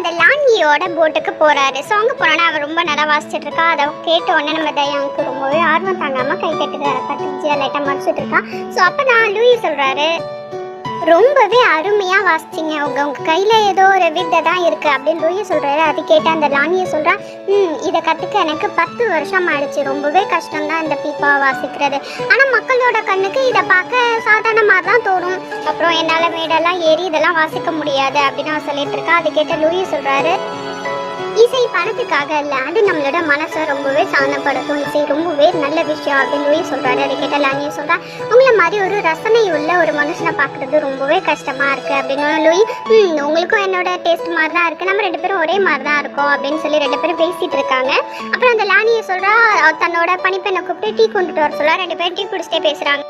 அந்த லான்கியோட போட்டுக்கு போறாரு. ஸோ அங்கே போனோன்னா அவர் ரொம்ப நல்லா வாசிச்சுட்டு இருக்கா. அதை கேட்ட உடனே நம்ம தயாவுக்கு ரொம்பவே ஆர்வம் தாங்காமல் கை கட்டுஜியா லைட்டாக மறைச்சிட்டு இருக்கான். ஸோ அப்போ நான் லூயி சொல்கிறாரு, ரொம்பவே அருமையாக வாசிச்சிங்க, உங்கள் கையில் ஏதோ ஒரு வித்தை தான் இருக்குது அப்படின்னு லூயி சொல்கிறாரு. அது கேட்ட அந்த லானியை சொல்கிறான், இதை கற்றுக்க எனக்கு 10 வருஷம் ஆயிடுச்சு, ரொம்பவே கஷ்டம்தான் இந்த பீப்பாவை வாசிக்கிறது. ஆனால் மக்களோட கண்ணுக்கு இதை பார்க்க சாதாரணமாக தான் தோணும். அப்புறம் என்னால் மேடெல்லாம் ஏறி இதெல்லாம் வாசிக்க முடியாது அப்படின்னு அவன் சொல்லிட்டு இருக்கா. அது கேட்ட லூயி சொல்கிறாரு, இசை பணத்துக்காக இல்லை, அது நம்மளோட மனசை ரொம்பவே சாந்தப்படுத்தும், இசை ரொம்பவே நல்ல விஷயம் அப்படின்னு லூயி சொல்கிறாரு. அதை கேட்ட லானியை சொல்கிறா, உங்களை மாதிரி ஒரு ரசனை உள்ள ஒரு மனுஷனை பார்க்குறது ரொம்பவே கஷ்டமாக இருக்குது அப்படின்னு லூயி, உங்களுக்கும் என்னோட டேஸ்ட் மாதிரி தான் இருக்குது, நம்ம 2 பேரும் ஒரே மாதிரி தான் இருக்கோம் அப்படின்னு சொல்லி 2 பேரும் பேசிகிட்டு இருக்காங்க. அப்புறம் அந்த லானியை சொல்கிறா, தன்னோட பணிப்பெண்ணை கூப்பிட்டு டீ கொண்டுட்டு வர சொல்ல 2 பேரும் டீ குடிச்சிட்டே பேசுகிறாங்க.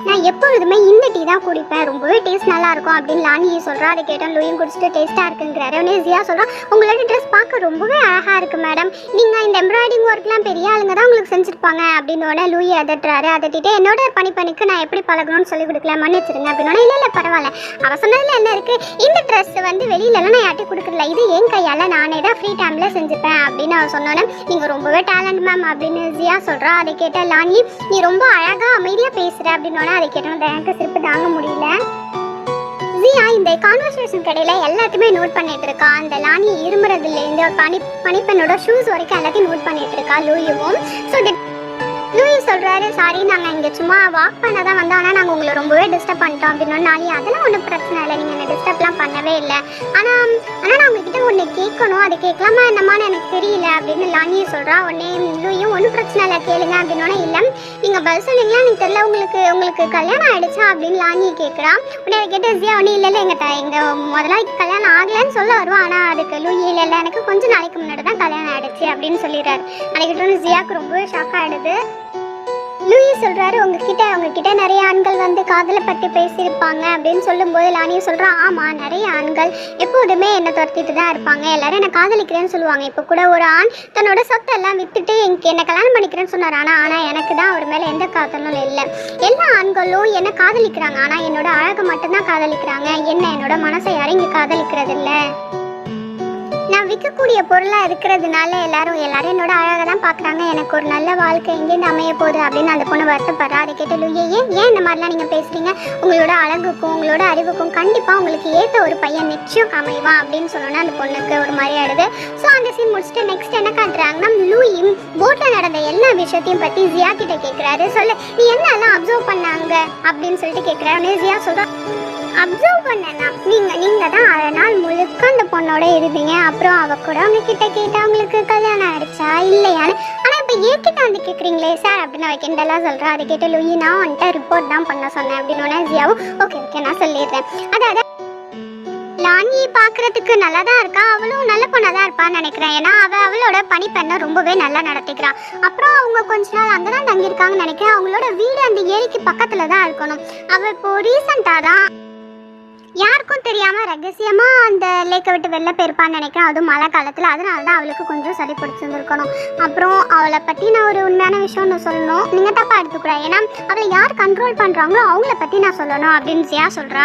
நான் எப்பொழுதுமே இந்த டீ தான் குடிப்பேன், ரொம்பவே டேஸ்ட் நல்லா இருக்கும் அப்படின்னு லானியை சொல்கிறா. அதை கேட்டால் லூயும் குடிச்சிட்டு டேஸ்ட்டாக இருக்குங்கிறாரு. உடனே ஜியா சொல்கிறா, உங்களோட ட்ரெஸ் பார்க்க ரொம்பவே அழகாக இருக்குது மேடம், நீங்கள் இந்த எம்ப்ராய்டிங் ஒர்க்லாம் பெரிய ஆளுங்க தான் உங்களுக்கு செஞ்சுருப்பாங்க அப்படின்னு உடனே லூயி அதட்டுறாரு. அதட்டிட்டு என்னோட பணிப்பணிக்கு நான் எப்படி பழகணும்னு சொல்லி கொடுக்கல, மன்னிச்சிருங்க அப்படின்னு. இல்லை பரவாயில்ல, அவள் சொன்னதில் என்ன இருக்குது, இந்த ட்ரெஸ் வந்து வெளியிலலாம் நான் யார்ட்டி கொடுக்குறல, இது என் கையால் நானே தான் ஃப்ரீ டைமில் செஞ்சுப்பேன் அப்படின்னு அவன் சொன்னோன்னே, நீங்கள் ரொம்பவே டேலண்ட் மேம் அப்படின்னு ஜியா சொல்கிறா. அதை கேட்டால் லானி, நீ ரொம்ப அழகாக அமைதியாக பேசுகிற அப்படின்னு அதை கேட்டோம். எனக்கு சிரிப்பு தாங்க முடியல. ஜியா இந்த கான்வர்சேஷன் கடையில் எல்லாத்தையுமே நோட் பண்ணிட்டு இருக்கா. அந்த லானி இருமுறதுலேருந்து பணிப்பெண்ணோட ஷூஸ் வரைக்கும் எல்லாத்தையும் நோட் பண்ணிட்டு இருக்கா லூயுவும். ஸோ லூயி சொல்கிறாரு, சாரி நாங்கள் இங்கே சும்மா வாக் பண்ண தான் வந்தோம், ஆனால் நாங்கள் உங்களை ரொம்பவே டிஸ்டர்ப் பண்ணிட்டோம் அப்படின்னு. நாளி அதெல்லாம் ஒன்றும் பிரச்சனை இல்லை, நீங்கள் என்ன டிஸ்டர்ப்லாம் பண்ணவே இல்லை, ஆனால் நான் உங்ககிட்ட ஒன்று கேட்கணும், அது கேட்கலாமா என்னமான்னு எனக்கு தெரியல அப்படின்னு லானியை சொல்கிறா. உடனே லூயும் ஒன்றும் பிரச்சனை இல்லை கேளுங்க அப்படின்னோடனே, இல்லை நீங்கள் பதில் சொன்னீங்களா எனக்கு தெரியல, உங்களுக்கு கல்யாணம் ஆகிடுச்சா அப்படின்னு லானியை கேட்குறா. உடனே கேட்ட ஜியா ஒன்றும் இல்லை எங்கள் முதலாளிக்கு கல்யாணம் ஆகலைன்னு சொல்ல வருவான். ஆனால் அதுக்கு லூயி இல்லை எனக்கு கொஞ்சம் நாளைக்கு முன்னாடி தான் கல்யாணம் ஆகிடுச்சு அப்படின்னு சொல்லிடுறாரு. அதுக்கிட்ட ஜியாவுக்கு ரொம்பவே ஷாக் ஆகிடுது. லூயி சொல்கிறாரு, உங்ககிட்ட நிறைய ஆண்கள் வந்து காதலை பற்றி பேசியிருப்பாங்க அப்படின்னு சொல்லும்போது லானியை சொல்கிறான், ஆமாம் நிறைய ஆண்கள் எப்போதுமே என்னை துரத்திட்டு தான் இருப்பாங்க, எல்லாரும் என்னை காதலிக்கிறேன்னு சொல்லுவாங்க. இப்போ கூட ஒரு ஆண் தன்னோட சொத்தெல்லாம் விற்றுட்டு என்னை கல்யாணம் பண்ணிக்கிறேன்னு சொன்னார். ஆனால் எனக்கு தான் அவர் மேலே எந்த காதலும் இல்லை. எல்லா ஆண்களும் என்னை காதலிக்கிறாங்க, ஆனால் என்னோட அழகை மட்டும்தான் காதலிக்கிறாங்க, என்னோட மனசை யாரும் இங்கே காதலிக்கிறது இல்லை. நான் விற்கக்கூடிய பொருளாக இருக்கிறதுனால எல்லாரும் என்னோட அழகாக தான் பார்க்குறாங்க, எனக்கு ஒரு நல்ல வாழ்க்கை எங்கேருந்து அமைய போகுது அப்படின்னு அந்த பொண்ணு வருத்தப்படுறா. அதை கேட்டு லூயே, ஏன் இந்த மாதிரிலாம் நீங்கள் பேசுகிறீங்க, உங்களோட அழகுக்கும் உங்களோட அறிவுக்கும் கண்டிப்பாக உங்களுக்கு ஏற்ற ஒரு பையன் நிச்சயம் அமைவான் அப்படின்னு சொன்னோன்னா அந்த பொண்ணுக்கு ஒரு மாதிரி ஆயிடுது. ஸோ அந்த சீன் முடிச்சுட்டு நெக்ஸ்ட் என்ன காட்டுறாங்கன்னா, லூயும் போட்டில் நடந்த எல்லா விஷயத்தையும் பற்றி ஜியா கிட்ட கேட்குறாரு. சொல்ல நீ என்னெல்லாம் அப்சர்வ் பண்ணாங்க அப்படின்னு சொல்லிட்டு கேட்குறாரு. ஜியா சொல்கிறா, அப்சர்வ் பண்ணனா நீங்கள் தான் அரை நாள் முழுக்க அந்த பொண்ணோட இருந்தீங்க, அப்புறம் அவ கூட உங்ககிட்ட கேட்டால் அவங்களுக்கு கல்யாணம் ஆயிடுச்சா இல்லையான்னு, ஆனால் இப்போ ஏற்கிட்ட வந்து கேட்குறீங்களே சார் அப்படின்னு அவ கிண்டலாம் சொல்கிறா. அதை கேட்டு லூயி, நான் வந்துட்டு ரிப்போர்ட் தான் பண்ண சொன்னேன் அப்படின்னு ஜியாவும் ஓகே நான் சொல்லிடுறேன். அதாவது லானி பார்க்குறதுக்கு நல்லா தான் இருக்கா, அவளும் நல்ல பொண்ணாக தான் இருப்பான்னு நினைக்கிறேன். ஏன்னா அவளோட பணிப்பெண்ணை ரொம்பவே நல்லா நடத்திக்கிறா. அப்புறம் அவங்க கொஞ்ச நாள் அங்கே தான் தங்கியிருக்காங்கன்னு நினைக்கிறேன். அவங்களோட வீடு அந்த ஏரிக்கு பக்கத்தில் தான் இருக்கணும். அவள் இப்போது ரீசெண்டாக தான் யாருக்கும் தெரியாமல் ரகசியமாக அந்த லேக்கை விட்டு வெளில போயிருப்பான்னு நினைக்கிறேன், அதுவும் மழை காலத்தில். அதனால தான் அவளுக்கு கொஞ்சம் சளி பிடிச்சிருந்துருக்கணும். அப்புறம் அவளை பற்றி நான் ஒரு உண்மையான விஷயம்னு சொல்லணும், நீங்கள் தப்பாக எடுத்துக்கூடாது, ஏன்னா அவளை யார் கண்ட்ரோல் பண்ணுறாங்களோ அவங்கள பற்றி நான் சொல்லணும் அப்படின்னு ஜியா சொல்கிறா.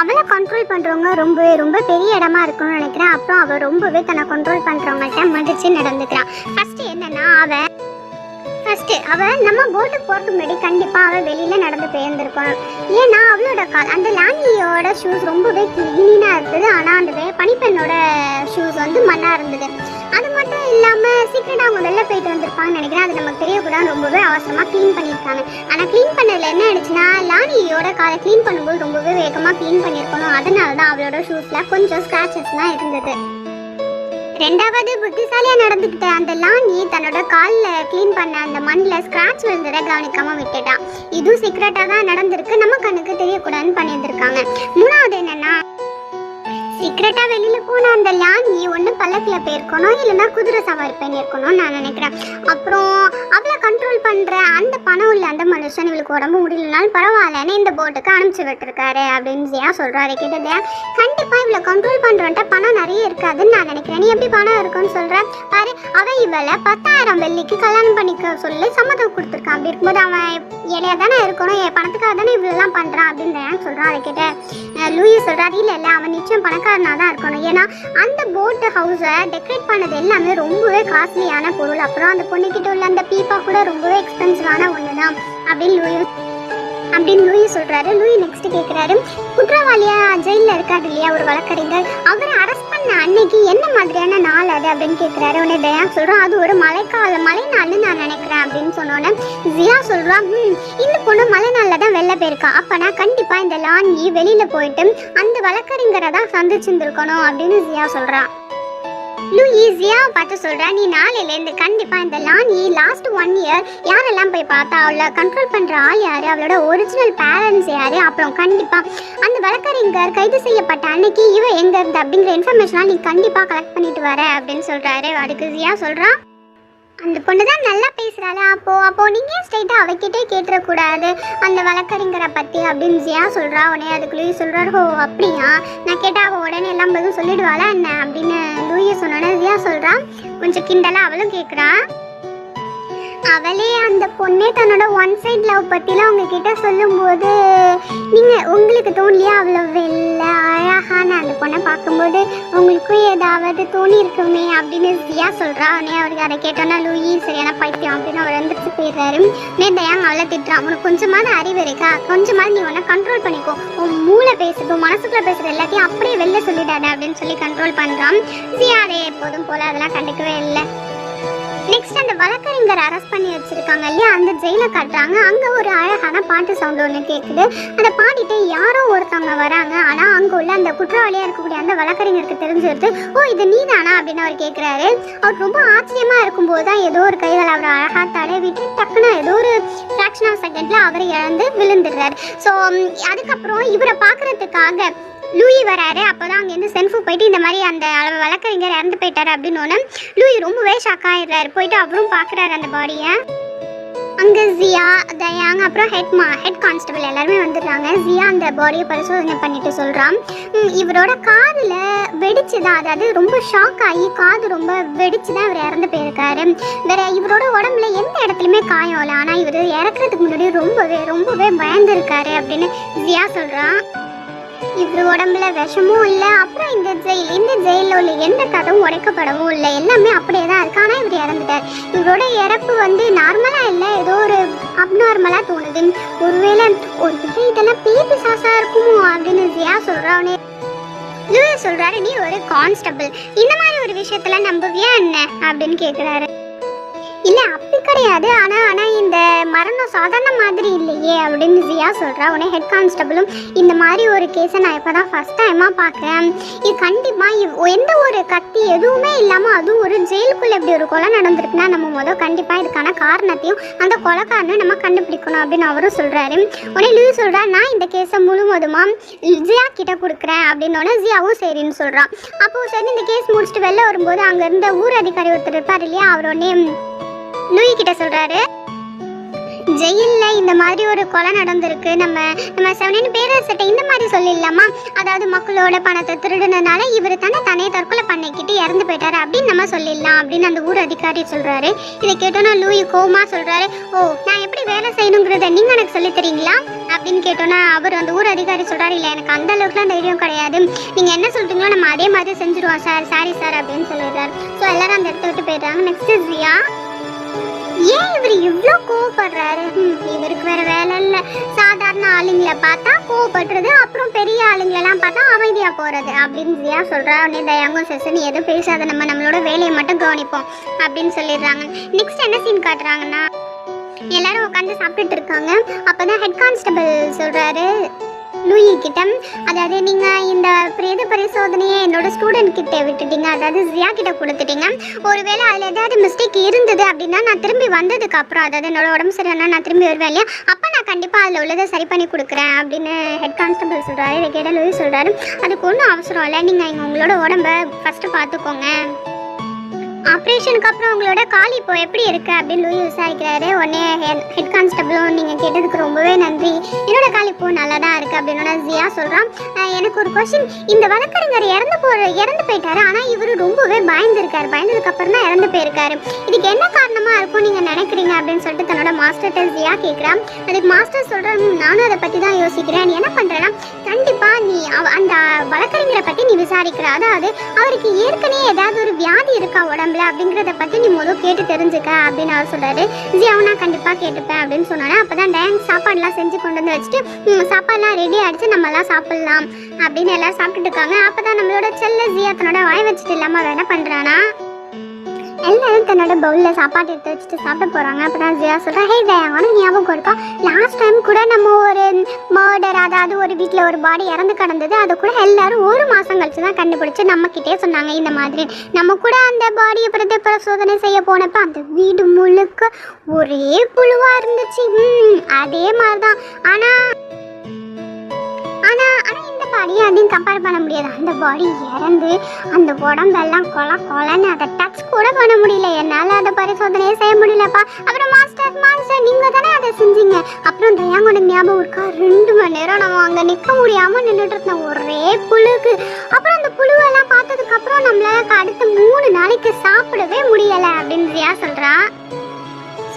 அவளை கண்ட்ரோல் பண்ணுறவங்க ரொம்ப பெரிய இடமா இருக்கணும்னு நினைக்கிறேன். அப்புறம் அவள் ரொம்பவே தன்னை கண்ட்ரோல் பண்ணுறவங்கள்ட்ட மதிச்சு நடந்துக்கிறான். ஃபஸ்ட்டு என்னென்னா அவள் நம்ம போட்டுக்கு போகிறதுக்கு முன்னாடி கண்டிப்பாக அவள் வெளியில் நடந்து போயிருந்துருக்கணும். ஏன்னா அவளோட அந்த லானியோட ஷூஸ் ரொம்பவே க்ளீனாக இருந்தது, ஆனால் அந்த பனிப்பெண்ணோட ஷூஸ் வந்து மண்ணாக இருந்தது. அது மட்டும் இல்லாமல் சீக்கிரட்டாக அவங்க வெளில போயிட்டு வந்திருப்பாங்கன்னு நினைக்கிறேன். அது நமக்கு தெரியக்கூடாது, ரொம்பவே அவசரமாக க்ளீன் பண்ணியிருக்காங்க. ஆனால் க்ளீன் பண்ணதில் என்ன ஆயிடுச்சுன்னா, லானியோட காலை க்ளீன் பண்ணும்போது ரொம்பவே வேகமாக க்ளீன் பண்ணியிருக்கணும். அதனால தான் அவளோட ஷூஸில் கொஞ்சம் ஸ்க்ராச்சஸ்லாம் இருந்தது. ரெண்டாவது புத்திசாலியாக நடந்துக்கிட்ட அந்த லானி தன்னோட காலில் க்ளீன் பண்ண அந்த மண்ணில் ஸ்க்ராட்ச் விழுந்ததை கவனிக்காமல் விட்டுட்டான். இதுவும் சீக்ரெட்டாக தான் நடந்திருக்கு, நம்ம கண்ணுக்கு தெரியக்கூடாதுன்னு பண்ணியிருந்திருக்காங்க. மூணாவது என்னன்னா, சீக்ரெட்டாக வெளியில் போன அந்த லானி ஒன்று பல்லக்கில் போயிருக்கணும், இல்லைன்னா குதிரை சவாரி பண்ணியிருக்கணும்னு நான் நினைக்கிறேன். அப்புறம் அவளை கண்ட்ரோல் பண்ணுற அந்த பணம் இல்லை அந்த மனுஷன் இவளுக்கு உடம்பு முடியலனாலும் பரவாயில்லன்னு இந்த போட்டுக்கு அனுப்பிச்சு விட்டுருக்காரு அப்படின்னு ஜியா சொல்கிறாரு. கிட்ட தயா கண்டிப்பாக இவளை கண்ட்ரோல் பண்ணுறன்ட்ட பணம் நிறைய இருக்காதுன்னு நான் நினைக்கிறேன். நீ எப்படி பணம் இருக்குன்னு சொல்கிறேன் பாரு. அவன் இவளை 10,000 வெள்ளிக்கு கல்யாணம் பண்ணிக்க சொல்லி சம்மதம் கொடுத்துருக்கான். அப்படி இருக்கும்போது அவன் ஏழையாக தானே இருக்கணும், என் பணத்துக்காக தானே இவ்வளோலாம் பண்ணுறான் அப்படின்னு தயான் சொல்கிறான். அதுக்கிட்ட லூயி சொல்கிறாரு, இல்லை அவன் நிச்சயம் பணக்காரனாக தான் இருக்கணும். ஏன்னா அந்த போட்டு ஹவுஸை டெக்கரேட் பண்ணது எல்லாமே ரொம்பவே காஸ்ட்லியான பொருள். அப்புறம் அந்த பொண்ணுக்கிட்ட உள்ள அந்த பீப்பா கூட ரொம்பவே எக்ஸ்பென்சிவான ஒன்று தான் அப்படின்னு லூயி சொல்கிறாரு. லூயி நெக்ஸ்ட் கேட்குறாரு, குற்றவாளியா ஜெயிலில் இருக்காரு இல்லையா ஒரு வழக்கறிஞர், அவரை அரெஸ்ட் பண்ண அன்னைக்கு என்ன மாதிரியான நாள் அது அப்படின்னு கேட்குறாரு. உடனே தயா சொல்கிறான், அது ஒரு மழை நாள்னு நான் நினைக்கிறேன் அப்படின்னு சொன்னோன்னே ஜியா சொல்கிறான், இந்த பொண்ணு மழை நாளில் தான் வெளில போயிருக்கா, அப்போனா கண்டிப்பாக இந்த லான்யி வெளியில் போயிட்டு அந்த வழக்கறிஞரை தான் சந்திச்சுருந்துருக்கணும் அப்படின்னு ஜியா சொல்கிறான். லூயி ஜியாவை பார்த்து சொல்கிறா, நீ நாளையிலேருந்து கண்டிப்பாக இந்த லான்யி லாஸ்ட் 1 year யாரெல்லாம் போய் பார்த்தா, அவளை கண்ட்ரோல் பண்ணுற ஆள் யார், அவளோட ஒரிஜினல் பேரண்ட்ஸ் யார், அப்புறம் கண்டிப்பாக அந்த வழக்கறிஞர் கைது செய்யப்பட்ட அன்னைக்கு இவ எங்கே இருந்து அப்படிங்கிற இன்ஃபர்மேஷனாக நீ கண்டிப்பாக கலெக்ட் பண்ணிட்டு வர அப்படின்னு சொல்கிறாரு. அதுக்கு ஜியா சொல்கிறா, அந்த பொண்ணு தான் நல்லா பேசுகிறாள், அப்போ நீங்கள் ஸ்ட்ரைட்டாக அவகிட்டே கேட்டுறக்கூடாது அந்த வழக்கறிஞரை பற்றி அப்படின்னு ஜியா சொல்கிறா. உடனே அதுக்கு லூயி சொல்கிறாரு, ஓ அப்படியா, நான் கேட்டால் அவள் உடனே எல்லாம் பதில் சொல்லிடுவாளா என்ன அப்படின்னு லூயி சொன்னோன்னே ஜியா சொல்கிறா, கொஞ்சம் கிண்டலாக அவளும் கேட்குறா. அவளே அந்த பொண்ணே தன்னோட 1 side லவ் பற்றிலாம் உங்ககிட்ட சொல்லும்போது உங்களுக்கு தோணலையா அவ்வளோ வெள்ளை அழகான அந்த பொண்ணை பார்க்கும்போது உங்களுக்கும் ஏதாவது தோணி இருக்குமே அப்படின்னு ஜியா சொல்கிறா. உடனே அவருக்கு அதை கேட்டோன்னா லூயி சரியான பைத்தியம் அப்படின்னு அவர் வந்துட்டு போயிடுறாரு. தயாங்க அவளை திட்டுறான், உனக்கு கொஞ்சமாவது அறிவு இருக்கா, கொஞ்சமாவது நீ உன்னை கண்ட்ரோல் பண்ணிக்கோ, உன் மூளை பேசுது மனசுக்குள்ளே பேசுகிற எல்லாத்தையும் அப்படியே வெளில சொல்லிடாத அப்படின்னு சொல்லி கண்ட்ரோல் பண்ணுறான். ஜியா அதே எப்போதும் போல் அதெல்லாம் கண்டுக்கவே இல்லை. நெக்ஸ்ட் அந்த வழக்கறிஞர் அரெஸ்ட் பண்ணி வச்சிருக்காங்க இல்லையா, அந்த ஜெயிலை காட்டுறாங்க. அங்கே ஒரு அழகான பாட்டு சவுண்ட் ஒன்று கேட்குது. அந்த பாடிட்டு யாரோ ஒருத்தவங்க வராங்க. ஆனால் அங்கே உள்ள அந்த குற்றவாளியாக இருக்கக்கூடிய அந்த வழக்கறிஞருக்கு தெரிஞ்சிருது, ஓ இது நீ தானா அப்படின்னு அவர் கேட்குறாரு. அவர் ரொம்ப ஆச்சரியமாக இருக்கும்போது தான் ஏதோ ஒரு கைகள் அவர் அழகாக தடவிட்டு டக்குன்னு ஏதோ ஒரு ஃப்ராக்ஷன் ஆஃப் செகண்டில் அவரை இழந்து விழுந்துடுறாரு. ஸோ அதுக்கப்புறம் இவரை பார்க்குறதுக்காக லூயி வராரு. அப்போதான் அங்கேருந்து சென்ஃபு போயிட்டு இந்த மாதிரி அந்த வழக்கறிஞர் இறந்து போயிட்டாரு அப்படின்னு லூயி ரொம்பவே ஷாக் ஆகிடுறாரு. போயிட்டு அவரும் பார்க்குறாரு அந்த பாடியை. அங்கே ஜியா தயாங் அப்புறம் ஹெட் கான்ஸ்டபிள் எல்லாருமே வந்துடுறாங்க. ஜியா அந்த பாடியை பரிசோதனை பண்ணிட்டு சொல்கிறான், இவரோட காதில் வெடிச்சு தான், அதாவது ரொம்ப ஷாக் ஆகி காது ரொம்ப வெடிச்சு தான் இவர் இறந்து போயிருக்காரு. வேற இவரோட உடம்புல எந்த இடத்துலையுமே காயம் இல்லை, ஆனால் இவர் இறக்குறதுக்கு முன்னாடி ரொம்பவே பயந்துருக்காரு அப்படின்னு ஜியா சொல்கிறான். இவர் உடம்புல விஷமும் இல்லை, அப்புறம் இந்த ஜெயிலில் உள்ள எந்த கதவும் உடைக்கப்படவும் இல்லை, எல்லாமே அப்படியே தான் இருக்கு. ஆனால் இவர் இறந்துட்டார். இவரோட இறப்பு நார்மலாக இல்லை, ஏதோ ஒரு அப்நார்மலாக தோணுது. ஒருவேளை இதெல்லாம் பேபி சாசா இருக்குமோ அப்படின்னு ஜியா சொல்கிறானே. லூயி சொல்கிறாரு, நீ ஒரு கான்ஸ்டபிள், இந்த மாதிரி ஒரு விஷயத்துல நம்புவியா என்ன அப்படின்னு கேட்குறாரு. இல்லை அப்படி கிடையாது, ஆனால் இந்த மரணம் சாதாரண மாதிரி இல்லையே அப்படின்னு ஜியா சொல்கிறா. உடனே ஹெட் கான்ஸ்டபிளும், இந்த மாதிரி ஒரு கேஸை நான் இப்போ தான் ஃபஸ்ட் டைமாக பார்க்குறேன், இது கண்டிப்பாக எந்த ஒரு கத்தி எதுவுமே இல்லாமல் அதுவும் ஒரு ஜெயிலுக்குள்ளே இப்படி ஒரு கொலை நடந்திருக்குன்னா நம்ம கண்டிப்பாக இதுக்கான காரணத்தையும் அந்த கொலைக்காரனையும் நம்ம கண்டுபிடிக்கணும் அப்படின்னு அவரும் சொல்கிறாரு. உடனே லூயி சொல்கிறா, நான் இந்த கேஸை முழுவதுமாக ஜியா கிட்ட கொடுக்குறேன் அப்படின்னோடனே ஜியாவும் சரின்னு சொல்கிறான். அப்போது சரி இந்த கேஸ் முடிச்சுட்டு வெளில வரும்போது அங்கே இருந்த ஊர் அதிகாரி ஒருத்தர் இருப்பார் இல்லையா, அவர் உடனே லூயி கிட்ட சொல்கிறாரு, ஜெயிலில் இந்த மாதிரி ஒரு கொலை நடந்திருக்கு, நம்ம செவனின் பேரரசட்டை இந்த மாதிரி சொல்லிடலாமா, அதாவது மக்களோட பணத்தை திருடுனதுனால இவர் தானே தற்கொலை பண்ணிக்கிட்டு இறந்து போயிட்டாரு அப்படின்னு நம்ம சொல்லிடலாம் அப்படின்னு அந்த ஊர் அதிகாரி சொல்கிறாரு. இதை கேட்டோன்னா லூயி கோமா சொல்கிறாரு, ஓ நான் எப்படி வேலை செய்யணுங்கிறத நீங்கள் எனக்கு சொல்லி தரீங்களா அப்படின்னு கேட்டோன்னா அவர் அந்த ஊர் அதிகாரி சொல்கிறாரு, இல்லை எனக்கு அந்த அளவுக்குலாம் தைரியம் கிடையாது, நீங்கள் என்ன சொல்கிறீங்களோ நம்ம அதே மாதிரி செஞ்சுருவோம் சார், சாரி சார் அப்படின்னு சொல்லிடுறாரு. ஸோ எல்லாரும் அந்த இடத்த விட்டு போயிடுறாங்க. நெக்ஸ்ட் ஜியா, ஏன் இவர் இவ்வளோ கோவப்படுறாரு, இவருக்கு வேற வேலை இல்லை, சாதாரண ஆளுங்களை பார்த்தா கோவப்படுறது, அப்புறம் பெரிய ஆளுங்களெல்லாம் பார்த்தா அமைதியாக போகிறது அப்படின்னு ஜியா சொல்கிறா. உடனே தயாங்கும் செசன் எதுவும் பேசாத, நம்மளோட வேலையை மட்டும் கவனிப்போம் அப்படின்னு சொல்லிடுறாங்க. நெக்ஸ்ட் என்ன சீன் காட்டுறாங்கன்னா, எல்லாரும் உட்காந்து சாப்பிட்டுட்டு இருக்காங்க. அப்போ தான் ஹெட் கான்ஸ்டபிள் சொல்கிறாரு லூயி கிட்ட, அதாவது நீங்கள் இந்த பிரேத பரிசோதனையை என்னோட ஸ்டூடெண்ட் கிட்ட விட்டுட்டீங்க, அதாவது ஜியா கிட்ட கொடுத்துட்டீங்க, ஒருவேளை அதில் ஏதாவது மிஸ்டேக் இருந்தது அப்படின்னா நான் திரும்பி வந்ததுக்கு அப்புறம், அதாவது என்னோட உடம்பு சரியானா நான் திரும்பி வருவேன் இல்லையா, அப்போ நான் கண்டிப்பாக அதில் உள்ளதை சரி பண்ணி கொடுக்குறேன் அப்படின்னு ஹெட் கான்ஸ்டபிள் சொல்கிறாரு. இதை கேட்ட லூயி சொல்கிறாரு, அதுக்கு ஒன்றும் அவசரம் இல்லை, நீங்கள் இங்கே உங்களோட உடம்பை ஃபஸ்ட்டு பார்த்துக்கோங்க, ஆப்ரேஷனுக்கு அப்புறம் உங்களோட கால் இப்போ எப்படி இருக்கு அப்படின்னு லூயி விசாரிக்கிறாரு. உடனே ஹெட் கான்ஸ்டபிளும் நீங்கள் கேட்டதுக்கு ரொம்பவே நன்றி, என்னோட கால் இப்போ நல்லா தான் இருக்குது அப்படின்னு ஜியா சொல்கிறான். எனக்கு ஒரு கொஸ்டின், இந்த வழக்கறிஞர் இறந்து போயிட்டாரு, ஆனால் இவர் ரொம்பவே பயந்துருக்காரு, பயந்ததுக்கப்புறம் தான் இறந்து போயிருக்காரு. இதுக்கு என்ன காரணமாக இருக்கும் நீங்கள் நினைக்கிறீங்க அப்படின்னு சொல்லிட்டு தன்னோட மாஸ்டர்கிட்ட ஜியா கேட்குறான். அதுக்கு மாஸ்டர் சொல்கிறேன், நானும் அதை பற்றி தான் யோசிக்கிறேன். நீ என்ன பண்ணுறேன்னா, கண்டிப்பாக நீ அந்த வழக்கறிஞரை பற்றி நீ விசாரிக்கிற, அதாவது அவருக்கு ஏற்கனவே ஏதாவது ஒரு வியாதி இருக்கா உடம்புல அப்படிங்கிறத பற்றி நீ முதல் கேட்டு தெரிஞ்சுக்க அப்படின்னு அவர் சொல்கிறாரு. ஜியாவும் நான் கண்டிப்பாக கேட்டுப்பேன் அப்படின்னு சொன்னானே. அப்போ தான் டேங் சாப்பாடுலாம் செஞ்சு கொண்டு வந்து வச்சுட்டு சாப்பாடுலாம் ரெடி ஆகிடுச்சு, நம்மலாம் சாப்பிட்லாம் அப்படின்னு எல்லோரும் சாப்பிட்டுட்டு இருக்காங்க. அப்போ தான் நம்மளோட செல்ல ஜியா தன்னோட வாய் வச்சுட்டு இல்லாமல் என்ன பண்ணுறானா, எல்லாரும் தன்னோட பவுலில் சாப்பாடு எடுத்து வச்சுட்டு சாப்பிட போகிறாங்க. அப்போ தான் ஜியா சொல்கிறேன், ஹே தயாவான ஞாபகம் இருக்கா, லாஸ்ட் டைம் கூட நம்ம ஒரு மர்டர், அதாவது ஒரு வீட்டில் ஒரு பாடி இறந்து கிடந்தது, அதை கூட எல்லாரும் 1 மாதம் கழிச்சு தான் கண்டுபிடிச்சி நம்மக்கிட்டே சொன்னாங்க இந்த மாதிரி. நம்ம கூட அந்த பாடியை பரிசோதனை செய்ய போனப்போ அந்த வீடு முழுக்க ஒரே புழுவாக இருந்துச்சு. அதே மாதிரி தான். ஆனால் இந்த பாடியை அதையும் கம்பேர் பண்ண முடியாது. அந்த பாடி இறந்து அந்த உடம்பெல்லாம் கொலன்னு அதை டச் கூட பண்ண முடியல, என்னால் அதை பரிசோதனையே செய்ய முடியலப்பா. அப்புறம் மாஸ்டர் நீங்கள் தானே அதை செஞ்சீங்க. அப்புறம் தயாங்கோட ஞாபகம் இருக்கா, 2 மணி நேரம் நம்ம அங்கே நிற்க முடியாமல் நின்றுட்டு இருந்தோம் ஒரே புழுக்கு. அப்புறம் அந்த புழுவெல்லாம் பார்த்ததுக்கப்புறம் நம்மளால அடுத்த 3 நாளைக்கு சாப்பிடவே முடியலை அப்படின்னு ஜியா சொல்கிறா.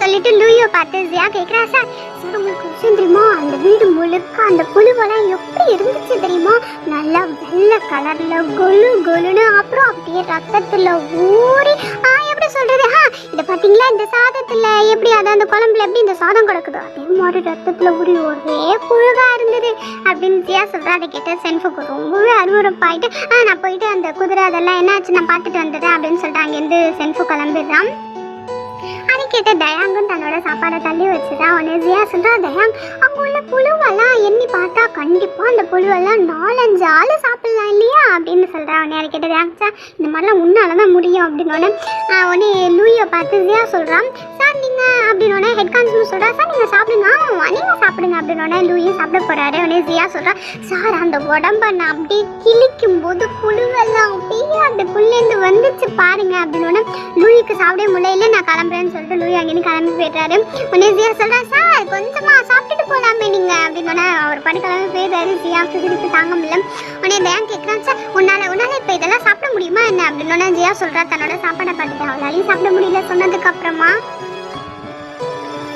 சொல்லிட்டு லூயோ பார்த்து ஜியா கேட்குறா, சார் உங்களுக்கு விஷயம் தெரியுமா, அந்த வீடு முழுக்க அந்த புழுவெல்லாம் எப்படி இருந்துச்சு தெரியுமா, நல்லா வெள்ளை கலரில் கொலுன்னு, அப்புறம் அப்படியே ரத்தத்தில் ஊறி எப்படி சொல்கிறது, இதை பார்த்தீங்களா இந்த சாதத்தில் எப்படி, அதான் அந்த குழம்புல எப்படி இந்த சாதம் கிடக்குதோ அதே மாதிரி ரத்தத்தில் ஊறி ஒரே புழுகாக இருந்தது அப்படின்னு ஜியா சொல்கிறா. அதை கேட்ட சென்ஃபுக்கு ரொம்பவே அருவருப்பாயிட்டு, நான் போயிட்டு அந்த குதிரை அதெல்லாம் என்னாச்சு நான் பார்த்துட்டு வந்துட்டேன் அப்படின்னு சொல்லிட்டு அங்கேருந்து சென்ஃபு கிளம்பிடுறான். அதை கேட்ட தயாங்கும் தன்னோட சாப்பாடை தள்ளி வச்சுதான். உடனே ஜியா சொல்கிறா, தயாங் அங்கே உள்ள புழுவெல்லாம் எண்ணி பார்த்தா கண்டிப்பாக அந்த புழுவெல்லாம் 4-5 ஆள் சாப்பிட்லாம் இல்லையா அப்படின்னு சொல்கிறா. உடனே அதை கேட்ட தயாங், சார் இந்த மாதிரிலாம் உன்னால தான் முடியும் அப்படின்னு உடனே லூயை பார்த்து ஜியா சொல்கிறான், சார் நீங்கள் அப்படின்னு ஹெட் கான்ஸ்டபிள் சொல்கிறா, சார் நீங்கள் சாப்பிடுங்க, நீங்கள் சாப்பிடுங்க அப்படின்னு லூயை சாப்பிட போகிறாரு. உடனே ஜியா சொல்கிறா, சார் அந்த உடம்பை நான் அப்படியே கிழிக்கும் போது புழுவெல்லாம் அப்படியே அந்த புள்ளேருந்து வந்துச்சு பாருங்க அப்படின்னு லூயிக்கு சாப்பிடவே முடியல, நான் கிளம்புறேன்னு சொல்லிட்டு லூயி அங்கேருந்து கிளம்பி போயிட்டாரு. உடனே ஜியா சொல்கிறா, சார் கொஞ்சமா சாப்பிட்டுட்டு போகலாமே நீங்கள் அப்படின்னு அவர் படி கிளம்பி போயிட்டாரு. ஜியா திருப்பி தாங்க முடியல. உடனே தயான் கேட்குறான், சார் உன்னால இப்போ இதெல்லாம் சாப்பிட முடியுமா என்ன அப்படின்னு ஜியா சொல்கிறா. தன்னோட சாப்பாடை பார்த்துட்டு அவளாலையும் சாப்பிட முடியல சொன்னதுக்கு அப்புறமா,